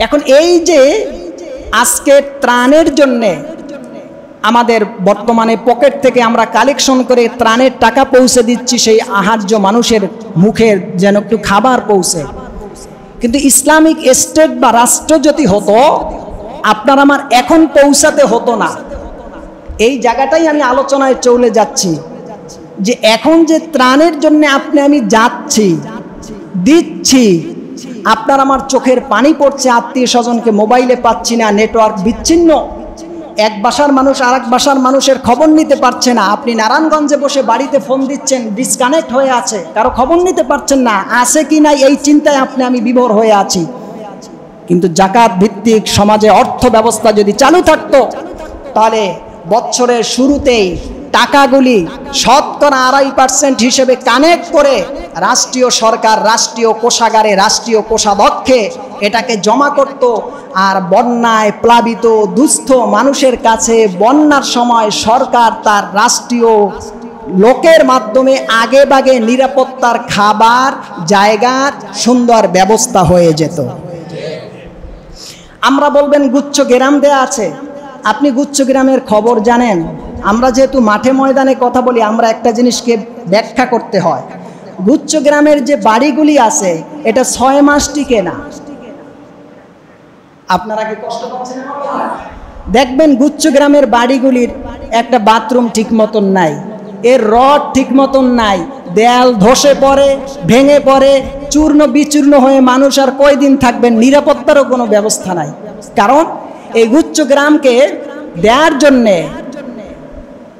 এখন এই যে আজকে ত্রাণের জন্যে আমাদের বর্তমানে পকেট থেকে আমরা কালেকশন করে ত্রাণের টাকা পৌঁছে দিচ্ছি সেই আহার্য মানুষের মুখে যেন একটু খাবার পৌঁছে, কিন্তু ইসলামিক স্টেট বা রাষ্ট্র যদি হতো আপনার আমার এখন পৌঁছাতে হতো না। এই জায়গাটাই আমি আলোচনায় চলে যাচ্ছি যে এখন যে ত্রাণের জন্য আপনি আমি যাচ্ছি, দিচ্ছি, আপনার আমার চোখের পানি পড়ছে, আত্মীয় স্বজনকে মোবাইলে পাচ্ছি না, নেটওয়ার্ক বিচ্ছিন্ন, এক বাসার মানুষ আর এক বাসার মানুষের খবর নিতে পারছে না। আপনি নারায়ণগঞ্জে বসে বাড়িতে ফোন দিচ্ছেন, ডিসকানেক্ট হয়ে আছে, কারো খবর নিতে পারছেন না, আছে কি নাই এই চিন্তায় আপনি আমি বিভোর হয়ে আছি। কিন্তু জাকাত ভিত্তিক সমাজে অর্থ ব্যবস্থা যদি চালু থাকতো তাহলে বছরের শুরুতেই টাকাগুলি 2.5% হিসেবে কানেক্ট করে রাষ্ট্রীয় সরকার রাষ্ট্রীয় কোষাগারে, রাষ্ট্রীয় কোষাধ্যক্ষে এটাকে জমা করত। আর বন্যায় প্লাবিত দুস্থ মানুষের কাছে বন্যার সময় সরকার তার রাষ্ট্রীয় লোকের মাধ্যমে আগে ভাগে নিরাপত্তার খাবার, জায়গার সুন্দর ব্যবস্থা হয়ে যেত। আমরা বলবেন গুচ্ছগ্রাম দেয়া আছে, আপনি গুচ্ছগ্রামের খবর জানেন? আমরা যেহেতু মাঠে ময়দানে কথা বলি, আমরা একটা জিনিসকে ব্যাখ্যা করতে হয়। গুচ্ছগ্রামের যে বাড়িগুলি আছে এটা 6 মাস টিকে না। আপনারা কি কষ্ট পাচ্ছেন? দেখবেন গুচ্ছগ্রামের বাড়িগুলির একটা বাথরুম ঠিক মতন নাই, এর রড ঠিক মতন নাই, দেয়াল ধসে পড়ে, ভেঙে পড়ে, চূর্ণ বিচূর্ণ হয়ে মানুষ আর কয়দিন থাকবেন, নিরাপত্তারও কোনো ব্যবস্থা নাই। কারণ এই গুচ্ছগ্রামকে দেওয়ার জন্যে,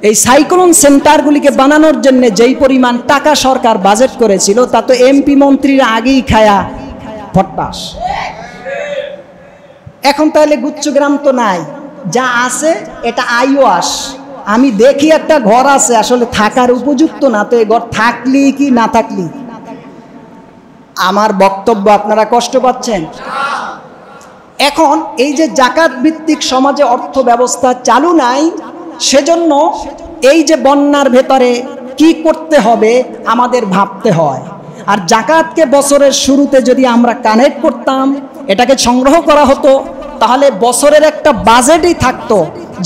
এই সাইক্লোন সেন্টারগুলিকে বানানোর জন্য যেই পরিমাণ টাকা সরকার বাজেট করেছিল তা তো এমপি মন্ত্রীরা আগেই খায়া ফটাস। এখন তাহলে গুচ্ছগ্রাম তো নাই, যা আছে এটা আইওয়াস। আমি দেখি একটা ঘর আছে, আসলে থাকার উপযুক্ত না, তো এই ঘর থাকলি কি না থাকলি। আমার বক্তব্য আপনারা কষ্ট পাচ্ছেন? এখন এই যে জাকাত ভিত্তিক সমাজে অর্থ ব্যবস্থা চালু নাই, সেজন্য এই যে বন্যার ভেতরে কি করতে হবে আমাদের ভাবতে হয়। আর জাকাতকে বছরের শুরুতে যদি আমরা কানেক্ট করতাম, এটাকে সংগ্রহ করা হতো, তাহলে বছরের একটা বাজেটই থাকতো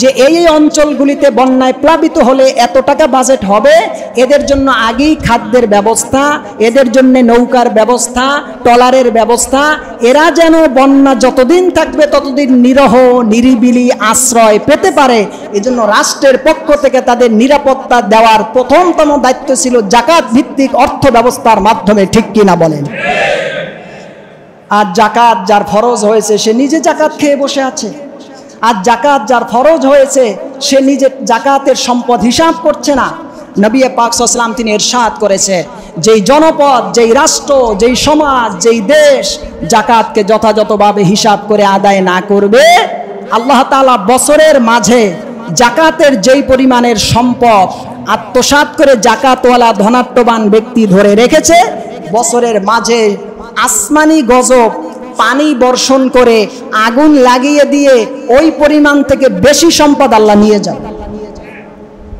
যে এই অঞ্চলগুলিতে বন্যায় প্লাবিত হলে এত টাকা বাজেট হবে, এদের জন্য আগেই খাদ্যের ব্যবস্থা, এদের জন্য নৌকার ব্যবস্থা, ট্রলারের ব্যবস্থা, এরা যেন বন্যা যতদিন থাকবে ততদিন নিরহ নিরিবিলি আশ্রয় পেতে পারে। এজন্য রাষ্ট্রের পক্ষ থেকে তাদের নিরাপত্তা দেওয়ার প্রথমতম দায়িত্ব ছিল জাকাত ভিত্তিক অর্থ ব্যবস্থার মাধ্যমে। ঠিক কিনা বলেন? আর জাকাত যার ফরজ হয়েছে সে নিজে জাকাত খেয়ে বসে আছে, আর জাকাত যার ফরজ হয়েছে সে নিজে জাকাতের সম্পদ হিসাব করছে না। নবী পাক সাল্লাল্লাহু আলাইহি ওয়াসাল্লাম তিনি ইরশাদ করেছে, যেই জনপদ, যেই রাষ্ট্র, যেই সমাজ, যেই দেশ জাকাতকে যথাযথভাবে হিসাব করে আদায় না করবে, আল্লাহ তাআলা বছরের মাঝে জাকাতের যেই পরিমাণের সম্পদ আত্মসাৎ করে জাকাতওয়ালা ধনাঢ্যবান ব্যক্তি ধরে রেখেছে, বছরের মাঝে আসমানি গজব পানি বর্ষণ করে আগুন লাগিয়ে দিয়ে ওই পরিমাণ থেকে বেশি সম্পদ আল্লাহ নিয়ে যাবে।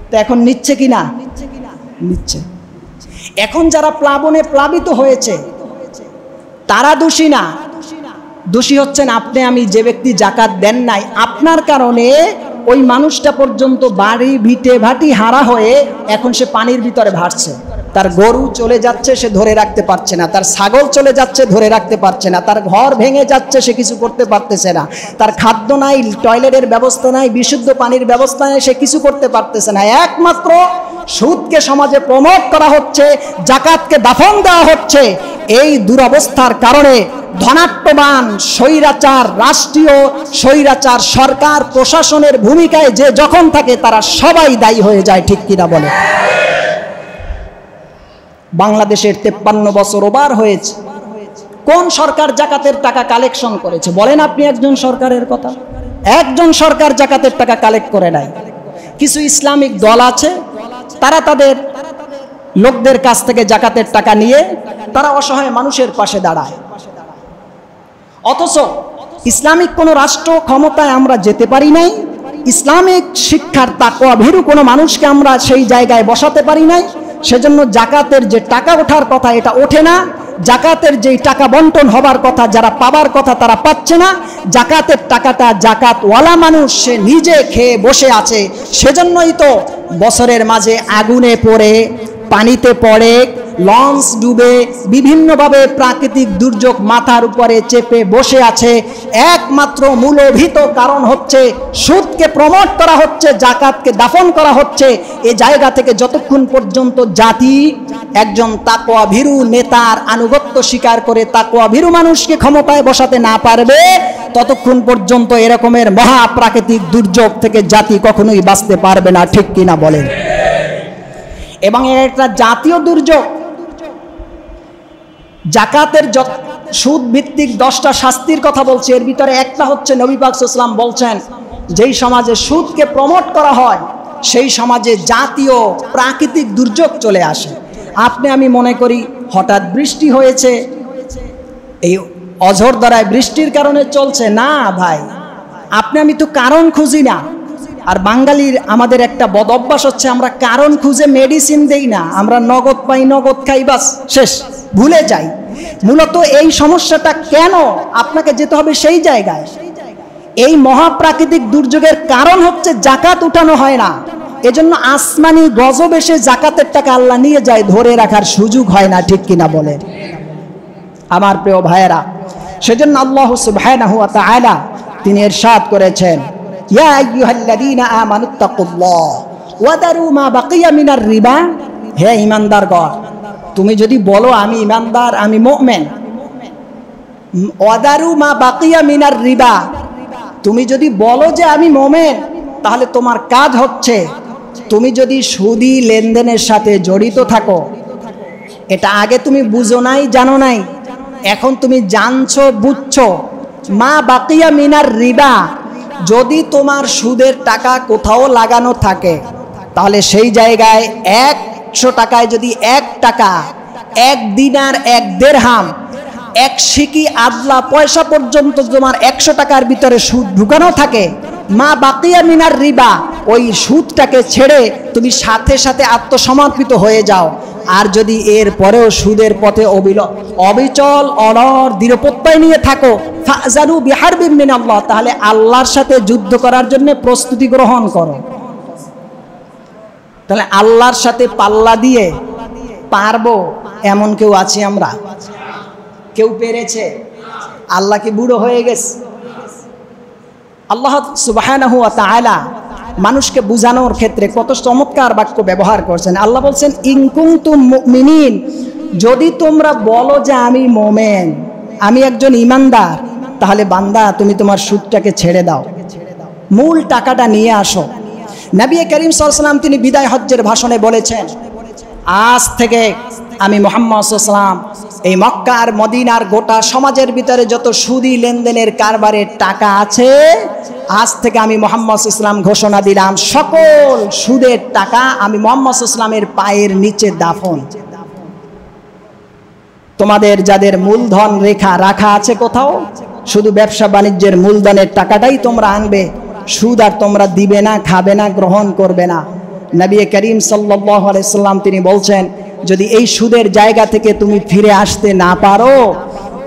তো এখন নিচ্ছে কি না? নিচ্ছে। এখন যারা প্লাবনে প্লাবিত হয়েছে তারা দোষী না, দোষী হচ্ছেন আপনি আমি, যে ব্যক্তি জাকাত দেন নাই। আপনার কারণে ওই মানুষটা পর্যন্ত বাড়ি ভিটে ভাটি হারা হয়ে এখন সে পানির ভিতরে ভাসছে। তার গরু চলে যাচ্ছে, সে ধরে রাখতে পারছে না, তার ছাগল চলে যাচ্ছে, ধরে রাখতে পারছে না, তার ঘর ভেঙে যাচ্ছে, সে কিছু করতে পারতেছে না, তার খাদ্য নাই, টয়লেটের ব্যবস্থা নাই, বিশুদ্ধ পানির ব্যবস্থা নেই, সে কিছু করতে পারতেছে না। একমাত্র সুদকে সমাজে প্রমোট করা হচ্ছে, জাকাতকে দাফন দেওয়া হচ্ছে। এই দুরবস্থার কারণে ধনাঢ্যবান স্বৈরাচার রাষ্ট্রীয় স্বৈরাচার সরকার প্রশাসনের ভূমিকায় যে যখন থাকে তারা সবাই দায়ী হয়ে যায়। ঠিক কিনা বলে? বাংলাদেশের 53 বছর ওভার হয়েছে, কোন সরকার জাকাতের টাকা কালেকশন করেছে? বলেন আপনি একজন সরকারের কথা। একজন সরকার জাকাতের টাকা কালেক্ট করে নাই। কিছু ইসলামিক দল আছে, তারা তাদের লোকদের কাছ থেকে জাকাতের টাকা নিয়ে তারা অসহায় মানুষের পাশে দাঁড়ায়। অথচ ইসলামিক কোনো রাষ্ট্র ক্ষমতায় আমরা যেতে পারি নাই, ইসলামিক শিক্ষার তাকওয়া ভীরু কোনো মানুষকে আমরা সেই জায়গায় বসাতে পারি নাই। সেজন্য জাকাতের যে টাকা ওঠার কথা এটা ওঠে না, জাকাতের যেই টাকা বন্টন হবার কথা, যারা পাবার কথা তারা পাচ্ছে না। জাকাতের টাকাটা জাকাতওয়ালা মানুষ সে নিজে খেয়ে বসে আছে। সেজন্যই তো বছরের মাঝে আগুনে পড়ে, পানিতে পড়ে, লঞ্চ ডুবে, বিভিন্নভাবে প্রাকৃতিক দুর্যোগ মাথার উপরে চেপে বসে আছে। একমাত্র মূলভূত কারণ হচ্ছে সুদকে প্রমোট করা হচ্ছে, জাকাতকে দাফন করা হচ্ছে। এই জায়গা থেকে যতক্ষণ পর্যন্ত জাতি একজন তাকওয়া ভীরু নেতার আনুগত্য স্বীকার করে তাকওয়া ভীরু মানুষকে ক্ষমতায় বসাতে না পারবে, ততক্ষণ পর্যন্ত এরকমের মহা প্রাকৃতিক দুর্যোগ থেকে জাতি কখনোই বাঁচতে পারবে না। ঠিক কিনা বলেন? এবং এর একটা জাতীয় দুর্যোগ। জাকাতের সুদ ভিত্তিক 10টা শাস্তির কথা বলছে, এর ভিতরে একটা হচ্ছে নবী পাক সাল্লাল্লাহু আলাইহি ওয়াসাল্লাম বলছেন, যেই সমাজে সুদকে প্রমোট করা হয় সেই সমাজে জাতীয় প্রাকৃতিক দুর্যোগ চলে আসে। আপনি আমি মনে করি হঠাৎ বৃষ্টি হয়েছে, এই অঝোর ধারায় বৃষ্টির কারণে চলছে না ভাই, আপনি আমি তো কারণ খুঁজি না। আর বাঙালির আমাদের একটা বদ অভ্যাস হচ্ছে, আমরা কারণ খুঁজে মেডিসিন দেই না, আমরা নগদ পাই, নগদ খাই, বাস শেষ, ভুলে যাই। মূলত এই সমস্যাটা কেন, আপনাকে যেতে হবে সেই জায়গায়। এই মহাপ্রাকৃতিক দুর্যোগের কারণ হচ্ছে জাকাত উঠানো হয় না। এজন্য আসমানি গজব এসে জাকাতের টাকা আল্লাহ নিয়ে যায়, ধরে রাখার সুযোগ হয় না। ঠিক কিনা বলেন আমার প্রিয় ভাইয়েরা? সেজন্য আল্লাহ সুবহানাহু ওয়া তাআলা তিনি ইরশাদ করেছেন, ইয়া আইয়ুহাল্লাযীনা আমানুত্তাকুল্লাহ ওয়া দারু মা বাকিয়া মিনার রিবা। হে ঈমানদারগণ, তুমি যদি বলো আমি ঈমানদার, আমি মুমিন, ওয়া দারু মা বাকিয়া মিনার রিবা, তুমি যদি বলো যে আমি মুমিন, তাহলে তোমার কাজ হচ্ছে তুমি যদি সুদি লেনদেনের সাথে জড়িত থাকো, এটা আগে তুমি বুঝো নাই, জানো নাই, এখন তুমি জানছো, বুঝছো। মা বাকিয়া মিনার রিবা, যদি তোমার সুদের টাকা কোথাও লাগানো থাকে, তাহলে সেই জায়গায় 100 টাকায় যদি 1 টাকা, 1 দিনার, 1 দিরহাম, 1 সিকি আদলা পয়সা পর্যন্ত তোমার 100 টাকার ভিতরে সুদ ঢুকানো থাকে, মা বাকিয়া মিনার রিবা, ওই সুদটাকে ছেড়ে তুমি সাথে সাথে আত্মসমর্পিত হয়ে যাও। আর যদি এর পরেও সুদের পথে অবিচল অনড় দৃঢ়প্রত্যয় নিয়ে থাকো, ফাজানু বিহারবিন মিনাল্লাহ, তাহলে আল্লাহর সাথে যুদ্ধ করার জন্য প্রস্তুতি গ্রহণ করো। তাহলে আল্লাহর সাথে পাল্লা দিয়ে পারবো এমন কেউ আছে? আমরা কেউ পেরেছে? আল্লাহ কি বুড়ো হয়ে গেছে? আল্লাহ সুবহানাহু ওয়া তাআলা মানুষকে বুঝানোর ক্ষেত্রে কত চমৎকার বাক্য ব্যবহার করছেন। আল্লাহ বলছেন, ইন কুনতুম মুমিনিন, যদি তোমরা বলো যে আমি মুমিন, আমি একজন ঈমানদার, তাহলে বান্দা তুমি তোমার সুদটাকে ছেড়ে দাও, মূল টাকাটা নিয়ে আসো। নবী করিম সাল্লাল্লাহু আলাইহি ওয়াসাল্লাম তিনি বিদায় হজ্জের ভাষণে বলেছেন, আজ থেকে আমি মুহাম্মদ সাল্লাল্লাহু আলাইহি ওয়াসাল্লাম এই মক্কা আর মদিনার গোটা সমাজের ভিতরে যত সুদি লেনদেনের কারবারের টাকা আছে, আজ থেকে আমি মুহাম্মদ সাল্লাল্লাহু আলাইহি ওয়াসাল্লাম ঘোষণা দিলাম, সকল সুদের টাকা আমি মুহাম্মদ সাল্লাল্লাহু আলাইহি ওয়াসাল্লামের পায়ের নিচে দাফন। তোমাদের যাদের মূলধন রাখা আছে কোথাও, শুধু ব্যবসা বাণিজ্যের মূলধনের টাকাটাই তোমরা আনবে, সুদ আর তোমরা দিবে না, খাবে না, গ্রহণ করবে না। নবী করিম সাল্লাল্লাহু আলাইহি ওয়াসাল্লাম তিনি বলছেন, যদি এই সুদের জায়গা থেকে তুমি ফিরে আসতে না পারো,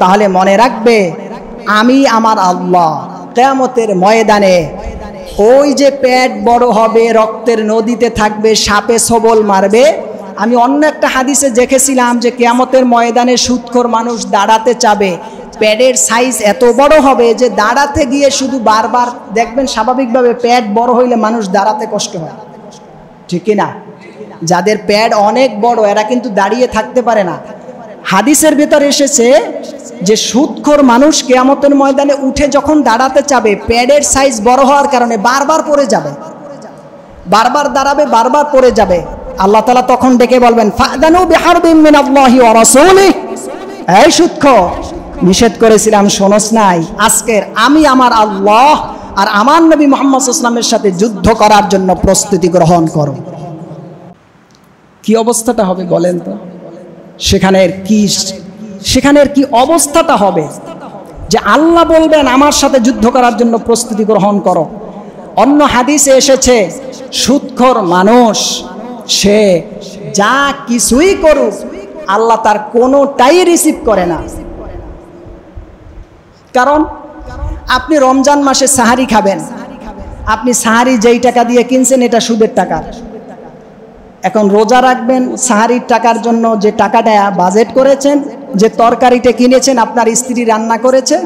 তাহলে মনে রাখবে আমি আমার আল্লাহ কিয়ামতের ময়দানে ওই যে পেট বড় হবে, রক্তের নদীতে থাকবে, সাপে সবল মারবে। আমি অন্য একটা হাদিসে দেখেছিলাম যে কিয়ামতের ময়দানে সুদখোর মানুষ দাঁড়াতে চাবে, পেটের সাইজ এত বড় হবে যে দাঁড়াতে গিয়ে শুধু বারবার দেখবেন, স্বাভাবিকভাবে পেট বড় হইলে মানুষ দাঁড়াতে কষ্ট হয়, ঠিক কিনা? যাদের পেট অনেক বড় এরা কিন্তু দাঁড়িয়ে থাকতে পারে না। হাদিসের ভিতরে এসেছে যে সুদখোর মানুষ কিয়ামতের ময়দানে উঠে যখন দাঁড়াতে চাবে, পেটের সাইজ বড় হওয়ার কারণে বারবার পড়ে যাবে, বারবার দাঁড়াবে, বারবার পড়ে যাবে। আল্লাহ তাআলা তখন ডেকে বলবেন, ফাদানু বিহারবিন মিনাল্লাহি ওয়া রাসূলিহি, এই সুদখোর নিষেধ করেছিলাম, শোনস নাই? আজকের আমি আমার আল্লাহ আর আমার নবী মুহাম্মদ সাল্লাল্লাহু আলাইহি ওয়াসাল্লামের সাথে যুদ্ধ করার জন্য প্রস্তুতি গ্রহণ করো। কি অবস্থাটা হবে বলেন তো? সেখানের কি অবস্থাটা হবে যে আল্লাহ বলবেন আমার সাথে যুদ্ধ করার জন্য প্রস্তুতি গ্রহণ করো। অন্য হাদিসে এসেছে সুদখোর মানুষ সে যা কিছুই করুক আল্লাহ তার কোনোটাই রিসিভ করে না। কারণ আপনি রমজান মাসে সাহারি খাবেন, আপনি সাহারি যেই টাকা দিয়ে কিনছেন এটা সুদের টাকা। এখন রোজা রাখবেন, সাহারির টাকার জন্য যে টাকাটা বাজেট করেছেন, যে তরকারিটা কিনেছেন, আপনার স্ত্রী রান্না করেছে,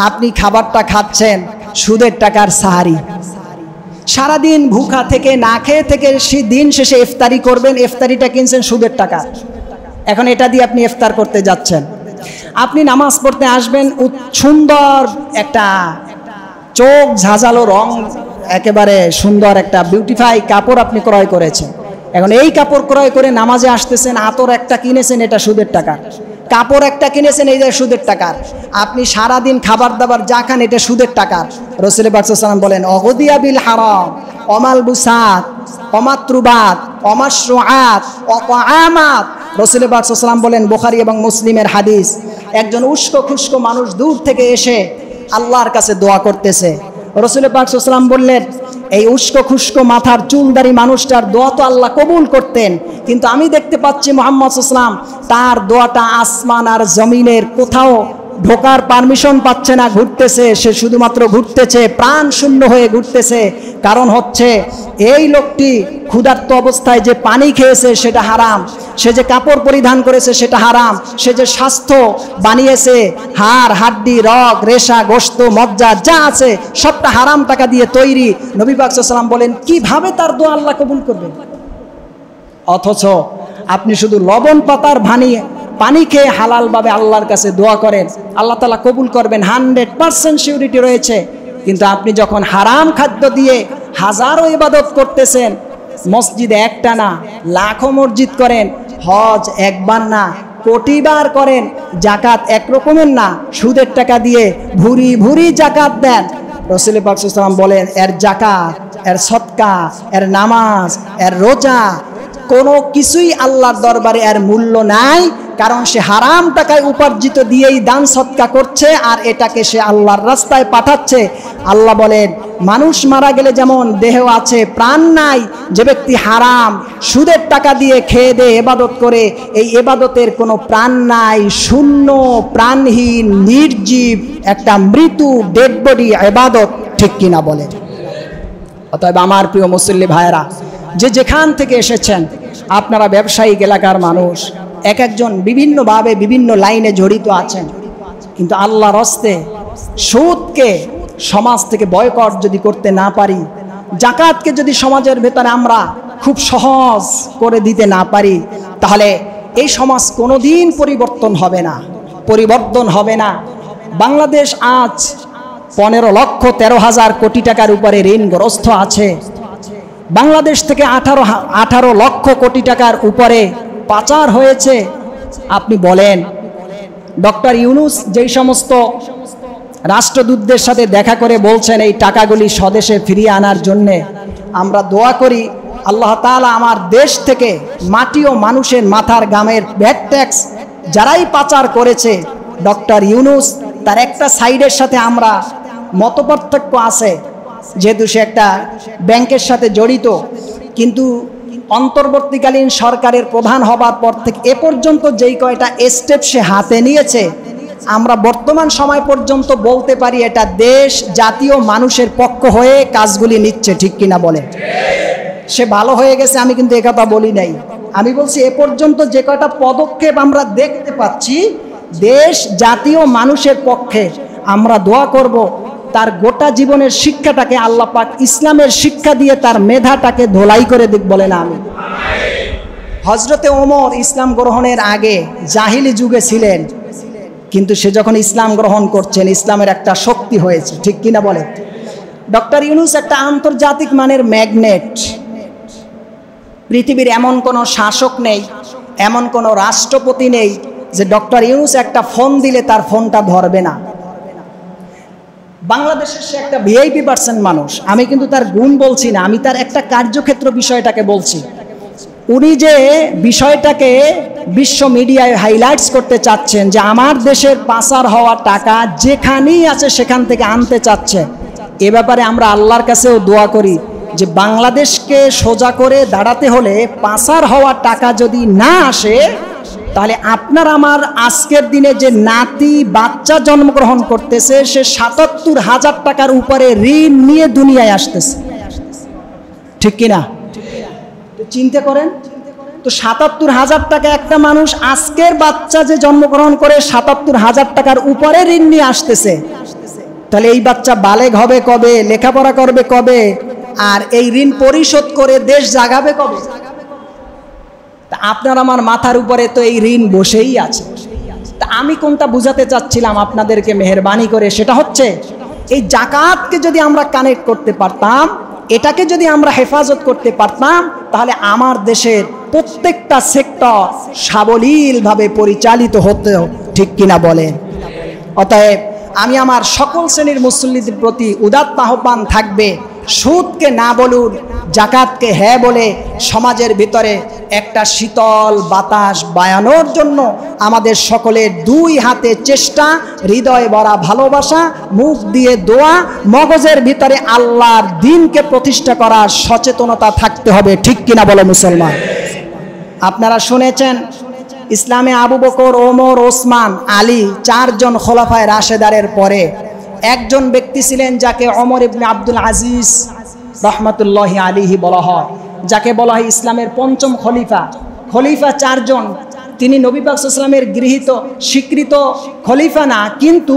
আপনি খাবারটা খাচ্ছেন সুদের টাকার সাহারি। সারাদিন ভুখা থেকে না খেয়ে থেকে সেই দিন শেষে ইফতারি করবেন, ইফতারিটা কিনছেন সুদের টাকা। এখন এটা দিয়ে আপনি ইফতার করতে যাচ্ছেন। আপনি নামাজ পড়তে আসবেন, সুন্দর একটা চোখ ঝাঁঝালো রং একেবারে সুন্দর একটা বিউটিফাই কাপড় আপনি ক্রয় করেছেন। এখন এই কাপড় ক্রয় করে নামাজে আসতেছেন, আতর একটা কিনেছেন এটা সুদের টাকা, কাপড় একটা কিনেছেন এই যে সুদের টাকার। আপনি সারাদিন খাবার দাবার যা খান এটা সুদের টাকার। রাসূল পাক সাল্লাল্লাহু আলাইহি ওয়াসাল্লাম বলেন অগদিয়া বিল হারাম অমাল বুসাত অমাত্রুবাত অমাশরুআত অতাআমাত। রাসূল পাক সাল্লাল্লাহু আলাইহি ওয়াসাল্লাম বলেন, বুখারী এবং মুসলিমের হাদিস, একজন উস্কো খুস্কো মানুষ দূর থেকে এসে আল্লাহর কাছে দোয়া করতেছে। রাসূল পাক সাল্লাল্লাহু আলাইহি ওয়াসাল্লাম বললেন, এই উস্কো খুস্কো মাথার চুলদারি মানুষটার দোয়া তো আল্লাহ কবুল করতেন, কিন্তু আমি দেখতে পাচ্ছি মুহাম্মদ সাল্লাল্লাহু আলাইহি ওয়াসাল্লাম তার দোয়াটা আসমান আর জমিনের কোথাও ঢোকার পারমিশন পাচ্ছে না, ঘুরতেছে, সে শুধুমাত্র ঘুরতেছে, প্রাণ শূন্য হয়ে ঘুরতেছে। কারণ হচ্ছে এই লোকটি ক্ষুধার্ত অবস্থায় যে পানি খেয়েছে সেটা হারাম, সে যে কাপড় পরিধান করেছে সেটা হারাম, সে যে স্বাস্থ্য বানিয়েছে, হাড় হাড্ডি রগ রেশা গোশত মজ্জা যা আছে সবটা হারাম টাকা দিয়ে তৈরি। নবী পাক সাল্লাল্লাহু আলাইহি ওয়াসাল্লাম বলেন কিভাবে তার দোয়া আল্লাহ কবুল করবেন? অথচ আপনি শুধু লবণ পাতার পানি খেয়ে হালালভাবে আল্লাহর কাছে দোয়া করেন, আল্লাহ তাআলা কবুল করবেন, 100% সিউরিটি রয়েছে। কিন্তু আপনি যখন হারাম খাদ্য দিয়ে হাজারো ইবাদত করতেছেন, মসজিদে একটা না লাখো মসজিদ করেন, হজ একবার না কোটিবার করেন, জাকাত এক রকমের না সুদের টাকা দিয়ে ভুরি ভুরি জাকাত দেন। রাসূল পাক সাল্লাল্লাহু আলাইহি ওয়াসাল্লাম বলেন এর জাকাত, এর সদকা, এর নামাজ, এর রোজা কোনো কিছুই আল্লাহর দরবারে এর মূল্য নাই। কারণ সে হারাম টাকায় উপার্জিত দিয়েই দান সদকা করছে আর এটাকে সে আল্লাহর রাস্তায় পাঠাচ্ছে। আল্লাহ বলেন মানুষ মারা গেলে যেমন দেহ আছে প্রাণ নাই, যে ব্যক্তি হারাম সুদের টাকা দিয়ে খেয়ে দেয়ে ইবাদত করে এই ইবাদতের কোনো প্রাণ নাই, শূন্য প্রাণহীন নির্জীব একটা মৃত্যু ডেড বডি ইবাদত, ঠিক কিনা বলে? অতএব আমার প্রিয় মুসল্লি ভাইয়েরা, যে যেখান থেকে এসেছেন, আপনারা ব্যবসায়িক এলাকার মানুষ, এক একজন বিভিন্নভাবে বিভিন্ন লাইনে জড়িত আছেন, কিন্তু আল্লাহর হস্তে সুদকে সমাজ থেকে বয়কট যদি করতে না পারি, জাকাতকে যদি সমাজের ভেতরে আমরা খুব সহজ করে দিতে না পারি, তাহলে এই সমাজ কোনোদিন পরিবর্তন হবে না। বাংলাদেশ আজ 15,13,000 কোটি টাকার উপরে ঋণগ্রস্ত আছে। বাংলাদেশ থেকে 18 লক্ষ কোটি টাকার উপরে পাচার হয়েছে। আপনি বলেন ডক্টর ইউনূস যেই সমস্ত রাষ্ট্রদূতদের সাথে দেখা করে বলছেন এই টাকাগুলি স্বদেশে ফিরিয়ে আনার জন্যে, আমরা দোয়া করি আল্লাহ তাআলা আমার দেশ থেকে মাটি ও মানুষের মাথার গামের ভ্যাট ট্যাক্স যারাই পাচার করেছে, ডক্টর ইউনূস তার একটা সাইডের সাথে আমরা মতপার্থক্য আছে, যেহেতু সে একটা ব্যাংকের সাথে জড়িত, কিন্তু অন্তর্বর্তীকালীন সরকারের প্রধান হবার পর থেকে এ পর্যন্ত যেই কয়টা স্টেপ সে হাতে নিয়েছে, আমরা বর্তমান সময় পর্যন্ত বলতে পারি এটা দেশ জাতীয় মানুষের পক্ষ হয়ে কাজগুলি নিচ্ছে, ঠিক কিনা বলে? সে ভালো হয়ে গেছে আমি কিন্তু একথা বলি নাই, আমি বলছি এ পর্যন্ত যে কয়টা পদক্ষেপ আমরা দেখতে পাচ্ছি দেশ জাতীয় মানুষের পক্ষে, আমরা দোয়া করব তার গোটা জীবনের শিক্ষাটাকে আল্লাহ পাক ইসলামের শিক্ষা দিয়ে তার মেধাটাকে ধোলাই করে দিক, বলে না আমি। হযরতে ওমর ইসলাম গ্রহণের আগে জাহিলি যুগে ছিলেন, কিন্তু সে যখন ইসলাম গ্রহণ করছেন ইসলামের একটা শক্তি হয়েছে, ঠিক কিনা বলে? ডক্টর ইউনূস একটা আন্তর্জাতিক মানের ম্যাগনেট। পৃথিবীর এমন কোনো শাসক নেই, এমন কোনো রাষ্ট্রপতি নেই যে ডক্টর ইউনূস একটা ফোন দিলে তার ফোনটা ধরবে না। বাংলাদেশের সে একটা ভিআইপি পার্সন মানুষ, আমি কিন্তু তার গুণ বলছি না, আমি তার একটা কার্যক্ষেত্র বিষয়টাকে বলছি। উনি যে বিষয়টাকে বিশ্ব মিডিয়ায় হাইলাইটস করতে চাচ্ছেন যে আমার দেশের পাচার হওয়া টাকা যেখানেই আছে সেখান থেকে আনতে চাচ্ছে, এ ব্যাপারে আমরা আল্লাহর কাছেও দোয়া করি যে বাংলাদেশকে সোজা করে দাঁড়াতে হলে পাচার হওয়া টাকা যদি না আসে, তাহলে আপনার আমার আজকের দিনে যে নাতি বাচ্চা জন্মগ্রহণ করতেছে সে ৭৭,০০০ টাকার উপরে ঋণ নিয়ে দুনিয়ায় আসতেছে, ঠিক কিনা? চিন্তা করেন তো, ৭৭,০০০ টাকা একটা মানুষ আজকের বাচ্চা যে জন্মগ্রহণ করে ৭৭,০০০ টাকার উপরে ঋণ নিয়ে আসতেছে, তাহলে এই বাচ্চা বালেগ হবে কবে, লেখাপড়া করবে কবে, আর এই ঋণ পরিশোধ করে দেশ জাগাবে কবে? তা আপনার আমার মাথার উপরে তো এই ঋণ বসেই আছে। তা আমি কোনটা বুঝাতে চাচ্ছিলাম আপনাদেরকে মেহেরবানি করে, সেটা হচ্ছে এই জাকাতকে যদি আমরা কানেক্ট করতে পারতাম, এটাকে যদি আমরা হেফাজত করতে পারতাম, তাহলে আমার দেশের প্রত্যেকটা সেক্টর সাবলীলভাবে পরিচালিত হতো, ঠিক কিনা বলেন? অতএব আমি আমার সকল শ্রেণীর মুসল্লিদের প্রতি উদাত্ত আহ্বান থাকবে, সুদকে না বলুন, জাকাতকে হ্যাঁ বলে সমাজের ভিতরে একটা শীতল বাতাস বায়ানোর জন্য আমাদের সকলের দুই হাতে চেষ্টা, হৃদয় ভরা ভালোবাসা, মুখ দিয়ে দোয়া, মগজের ভিতরে আল্লাহর দ্বীনকে প্রতিষ্ঠা করার সচেতনতা থাকতে হবে, ঠিক কিনা বলে মুসলমান? আপনারা শুনেছেন ইসলামে আবু বকর, ওমর, ওসমান, আলী 4 জন খোলাফায়ে রাশেদারের পরে একজন ব্যক্তি ছিলেন যাকে ওমর ইবনে আব্দুল আজিজ রহমাতুল্লাহি আলাইহি বলা হয়, যাকে বলা হয় ইসলামের 5ম খলিফা। খলিফা 4 জন, তিনি নবী পাক সাল্লাল্লাহু আলাইহি ওয়াসাল্লামের গৃহীত স্বীকৃত খলিফা না, কিন্তু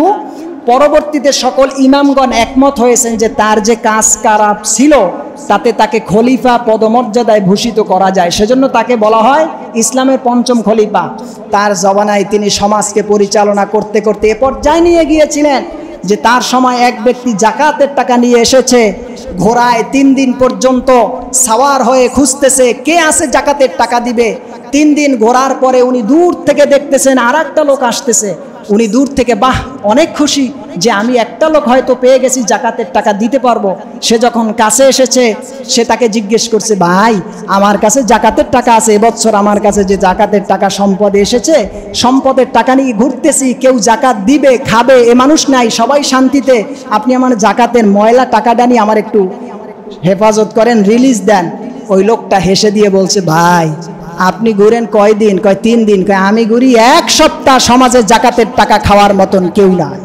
পরবর্তীতে সকল ইমামগণ একমত হয়েছেন যে তার যে কাজ খারাপ ছিল তাতে তাকে খলিফা পদমর্যাদায় ভূষিত করা যায়, সেজন্য তাকে বলা হয় ইসলামের 5ম খলিফা। তার জমানায় তিনি সমাজকে পরিচালনা করতে করতে এ পর্যায়ে নিয়ে গিয়েছিলেন যে তার সময় এক ব্যক্তি জাকাতের টাকা নিয়ে এসেছে, ঘোড়ায় 3 দিন পর্যন্ত সাওয়ার হয়ে খুঁজতেছে কে আছে জাকাতের টাকা দিবে। 3 দিন ঘোরার পরে উনি দূর থেকে দেখতেছেন আর একটা লোক আসতেছে, উনি দূর থেকে বাহ অনেক খুশি যে আমি একটা লোক হয়তো পেয়ে গেছি জাকাতের টাকা দিতে পারবো। সে যখন কাছে এসেছে সে তাকে জিজ্ঞেস করছে, ভাই আমার কাছে জাকাতের টাকা আছে, এবছর আমার কাছে যে জাকাতের টাকা সম্পদে এসেছে, সম্পদের টাকা নিয়ে ঘুরতেছি, কেউ জাকাত দিবে খাবে এ মানুষ নাই, সবাই শান্তিতে, আপনি আমার জাকাতের ময়লা টাকাটা নিয়ে আমার একটু হেফাজত করেন, রিলিজ দেন। ওই লোকটা হেসে দিয়ে বলছে, ভাই আপনি ঘুরেন কয়দিন? কয় 3 দিন। কয় আমি ঘুরি 1 সপ্তাহ, সমাজের জাকাতের টাকা খাওয়ার মতন কেউ নাই।